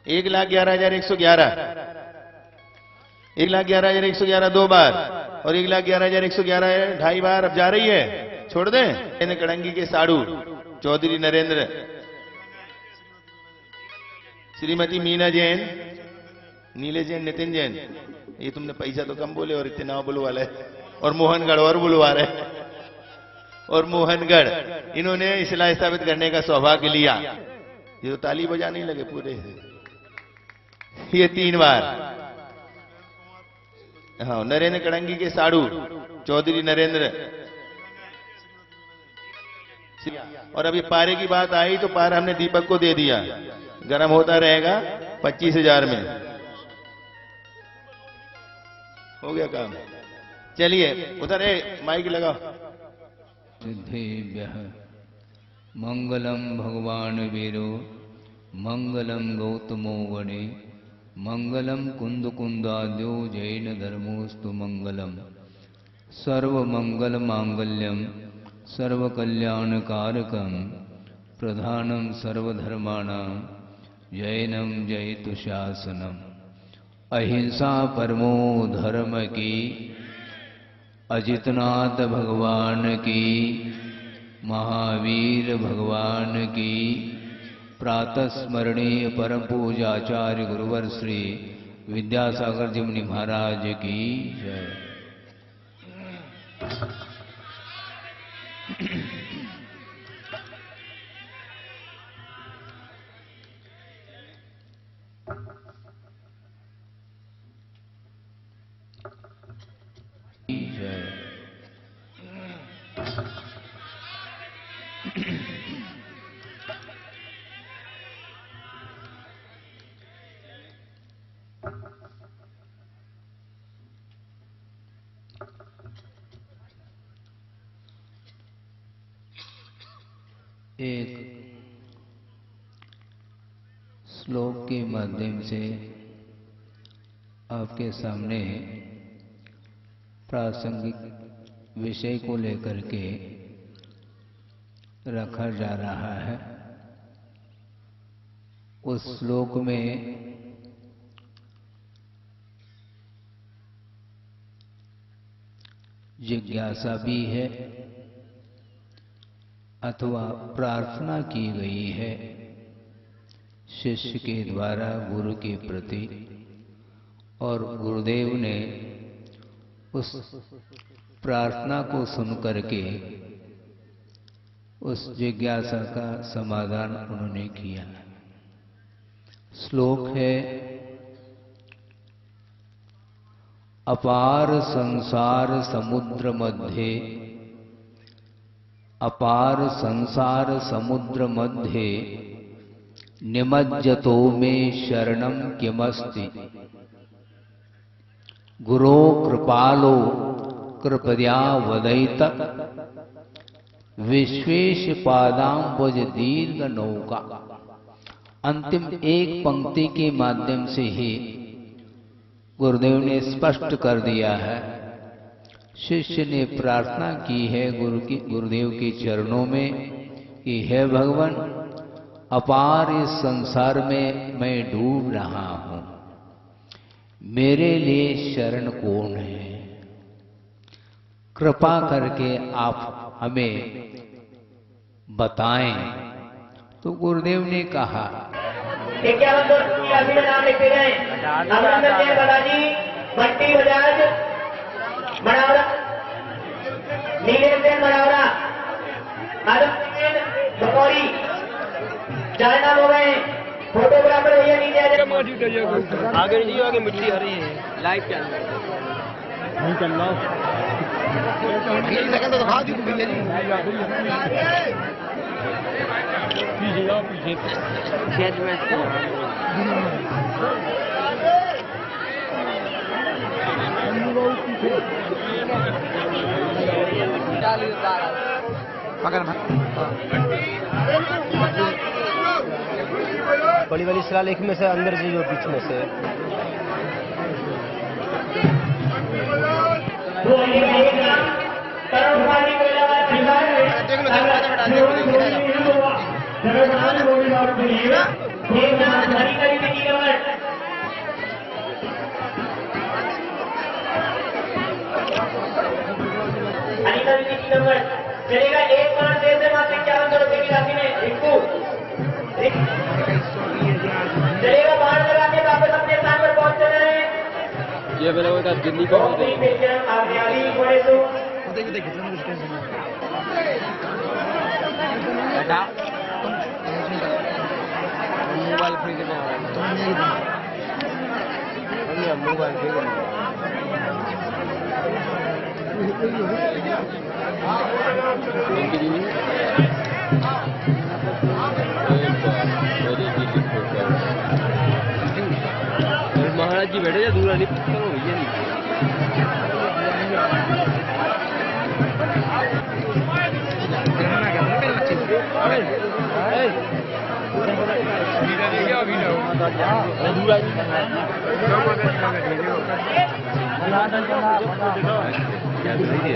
1,11,111, 1,11,111 2 बार, और 1,11,111 2.5 बार अब जा रही है। छोड़ दें इन कड़ंगी के साड़ू चौधरी नरेंद्र, श्रीमती मीना जैन, नीले जैन, नितिन जैन। ये तुमने पैसा तो कम बोले और इतना बुलवा रहे, और मोहनगढ़ और बुलवा रहे। और मोहनगढ़ इन्होंने शिला स्थापित करने का सौभाग्य लिया। ये तो ताली बजाने लगे पूरे, ये 3 बार। हाँ, नरेंद्र कड़ंगी के साड़ू चौधरी नरेंद्र। और अभी पारे की बात आई तो पारा हमने दीपक को दे दिया, गर्म होता रहेगा। 25,000 में हो गया काम। चलिए उधर माइक लगाओ। सिद्धेभ्यः मंगलम भगवान वीरो, मंगलम गौतमो वने, मंगलम कुंद कुंदाद्यो जैन धर्मोस्तु मंगलम। सर्वमंगल मांगल्यम सर्वकल्याणकारकम प्रधानम सर्वधर्माणां जैनम जयतु शासनम। अहिंसा परमो धर्म की, अजितनाथ भगवान की, महावीर भगवान की, प्रातः स्मरणीय परम पूजाचार्य गुरुवर श्री विद्यासागर जी मुनि महाराज की जय। एक श्लोक के माध्यम से आपके सामने प्रासंगिक विषय को लेकर के रखा जा रहा है। उस श्लोक में जिज्ञासा भी है अथवा प्रार्थना की गई है शिष्य के द्वारा गुरु के प्रति, और गुरुदेव ने उस प्रार्थना को सुनकर के उस जिज्ञासा का समाधान उन्होंने किया। श्लोक है, अपार संसार समुद्र मध्य, अपार संसार समुद्र मध्य, निमज्जतो में शरणम किमस्ति, गुरो कृपालो कृपया वदयित, विश्वेश पादांबुज दीर्घ नौका। अंतिम एक पंक्ति के माध्यम से ही गुरुदेव ने स्पष्ट कर दिया है। शिष्य ने प्रार्थना की है गुरुदेव के चरणों में कि हे भगवान, अपार इस संसार में मैं डूब रहा हूं, मेरे लिए शरण कौन है? कृपा करके आप हमें बताएं। तो गुरुदेव ने कहा, भट्टी बजाज मनावरा, नीलेश सेन मनावरा, आदम सेन बकौरी, चार नाम हो गए। फोटोग्राफर भैया नीचे आ जाए। आगे नहीं, आगे मिट्टी हरी है, लाइव चल रहा है। नहीं चल रहा सेकंड तो दिखा दी भैया जी। पीछे जाओ, पीछे खेत में बड़ी वाली शिलालेख में से अंदर जी, जो बीच में से चलेगा। 1 देर से मात्र 51 की राशि में चलेगा। बाहर लगा के वापस अपने स्थान पर पहुंचते रहे। ये मेरा वो दिल्ली का मोबाइल फ्री मोबाइल महाराज जी बैठे जा दूर नहीं करो भैया नहीं।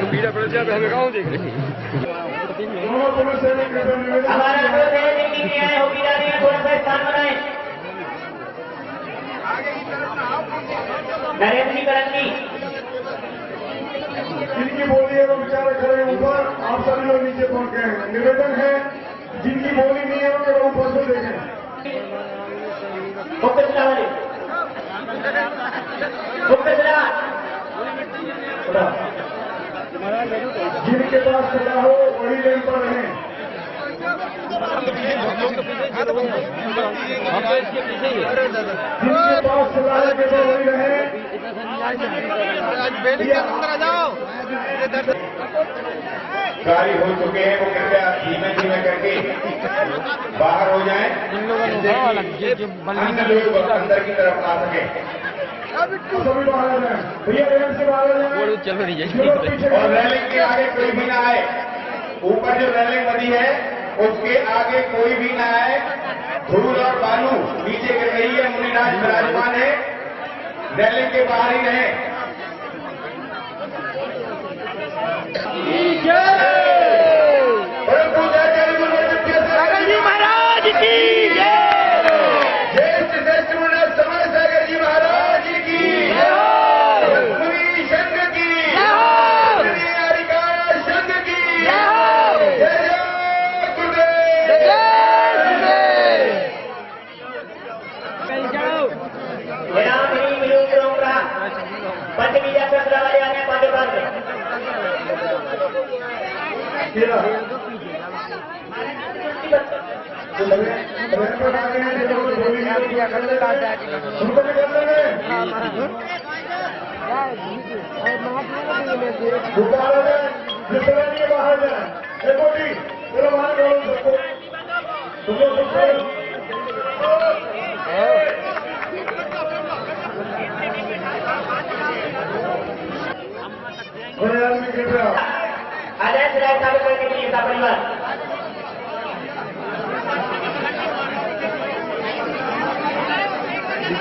पीड़ा पड़ जाए हमें गाँव देख रहे दोनों पुलिस से निवेदन हमारा अनुरोध है जिनकी क्रियाएं होगी जा रही है थोड़ा सा स्थान बनाए। नरेंद्र जी करंजी जिनकी बोली है वो बेचारे खड़े ऊपर, आप सभी लोग नीचे पहुंच गए हैं। निवेदन है जिनकी बोली नहीं है वो केवल ऊपर से देखें। मुख्य सलाह मुख्य सलाह जिनके पास सजा हो वही लेन पर रहें। जिनके पास सजा है केवल वही रहे। कार्य हो चुके हैं वो कृपया धीमे धीमे करके बाहर हो जाएं, अन्य लोग अंदर की तरफ आ सके। सभी बाहर आ जाएं, भैया रेलिंग से बाहर आ जाएं। चल रही है और रेलिंग के आगे कोई भी ना आए। ऊपर जो रेलिंग बनी है उसके आगे कोई भी ना आए। धूल और बालू नीचे गिर रही है, मुनिराज विराजमान है, रेलिंग के बाहर ही रहे। महाराज की ज्येष्ठ श्रेष्ठ मुनि समय सागर जी महाराज की, मुनि संघ की, मुनि हरिकारा संघ की, जय जय गुरुदेव। विराम ही मिलूं करूंगा पंच बीजा सत्र वाले आने पांडे पास बाहर जाए चलो बाहर करो सबको, तुम लोग कुछ करो। बड़े आदमी कृपया आदेश राय साबित करने के लिए इसका परिवार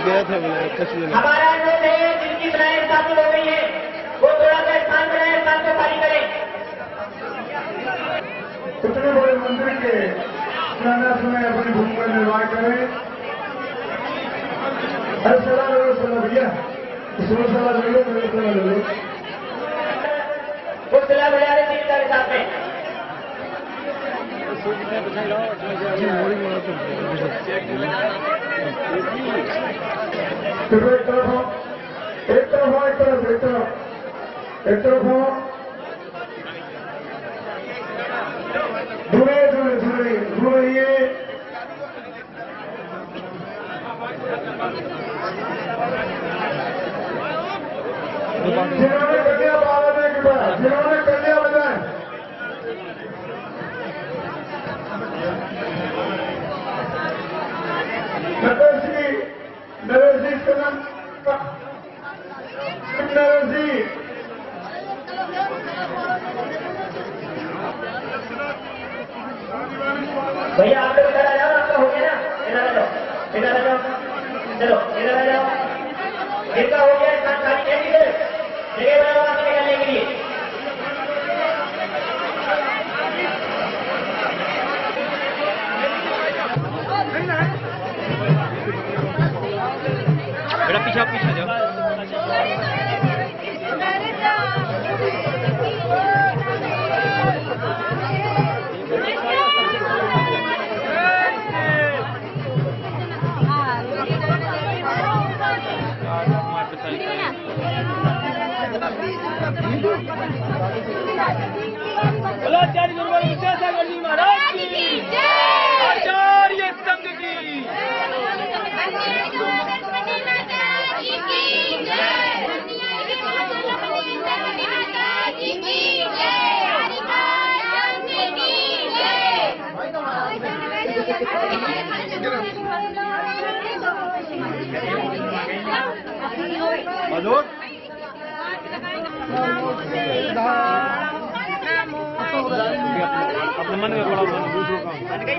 हमारा अनुरोध है जिनकी बनाए स्थापित हो गई है वो थोड़ा सा स्थान बनाए, स्थान को खाली करें। उतने बड़े मंदिर के स्नानार्थ में अपनी भूमि का निर्माण करें। अरे सलाह ले लो, सलाह भैया, इसमें सलाह ले लो, मेरे सलाह ले लो। वो सलाह बढ़ा रहे थे इसके साथ में फिर एक तरफ हो, एक तरफ हो, एक तरफ, एक तरफ, एक तरफ हो। दूरे दूरे दूरे दूरे ये जिन्होंने कन्या बाराने के बाद जिन्होंने कन्या बनाए नरेश जी इसका नाम नरेश जी भैया आप लोग इधर आ जाओ, आपका हो गया ना, इधर आ जाओ, इधर आ जाओ, चलो इधर आ जाओ, जिनका हो गया स्थान खाली कैसी है जगह बनाओ वहां से निकलने के लिए। बेटा पीछे पीछे जाओ। बोलो आचार्य गुरुवर विद्यासागर जी महाराज की, आचार्य संघ की। मन में पड़ा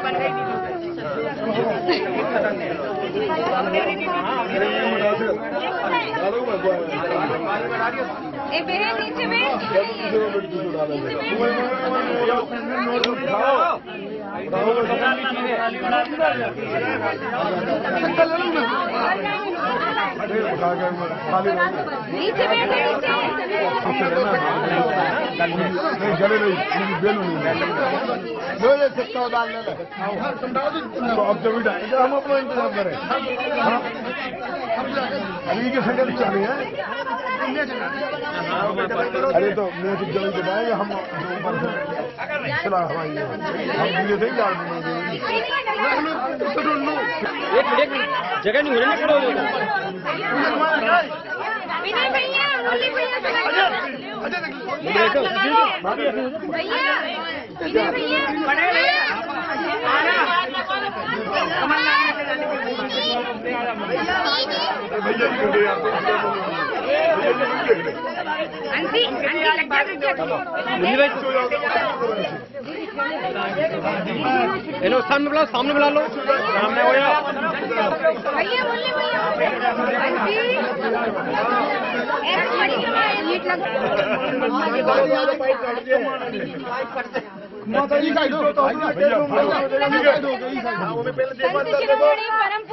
बन गई ए बहन नीचे हम अपना इंतजाम करें अभी के संगत चले हैं। अरे तो मैं तो जल्दी बताएंगे हम चला हमारी हम ये देंगे एक जगह नहीं हो रही खड़े हो हेलो सामने बुला लो सामने हो जाओ माता जी का परम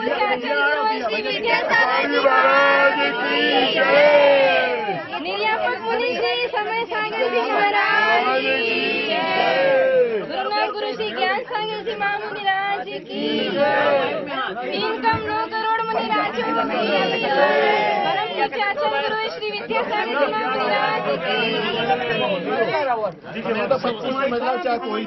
निर्यापक मुनि श्री समय सागर जी महाराज गुरु श्री ज्ञान सागर जी मामू निराज की इनकम 9 करोड़ मुनि राजों की परम पूज्याचार्य गुरु श्री विद्यासागर जी मामू निराज की 25 महिला चाहे कोई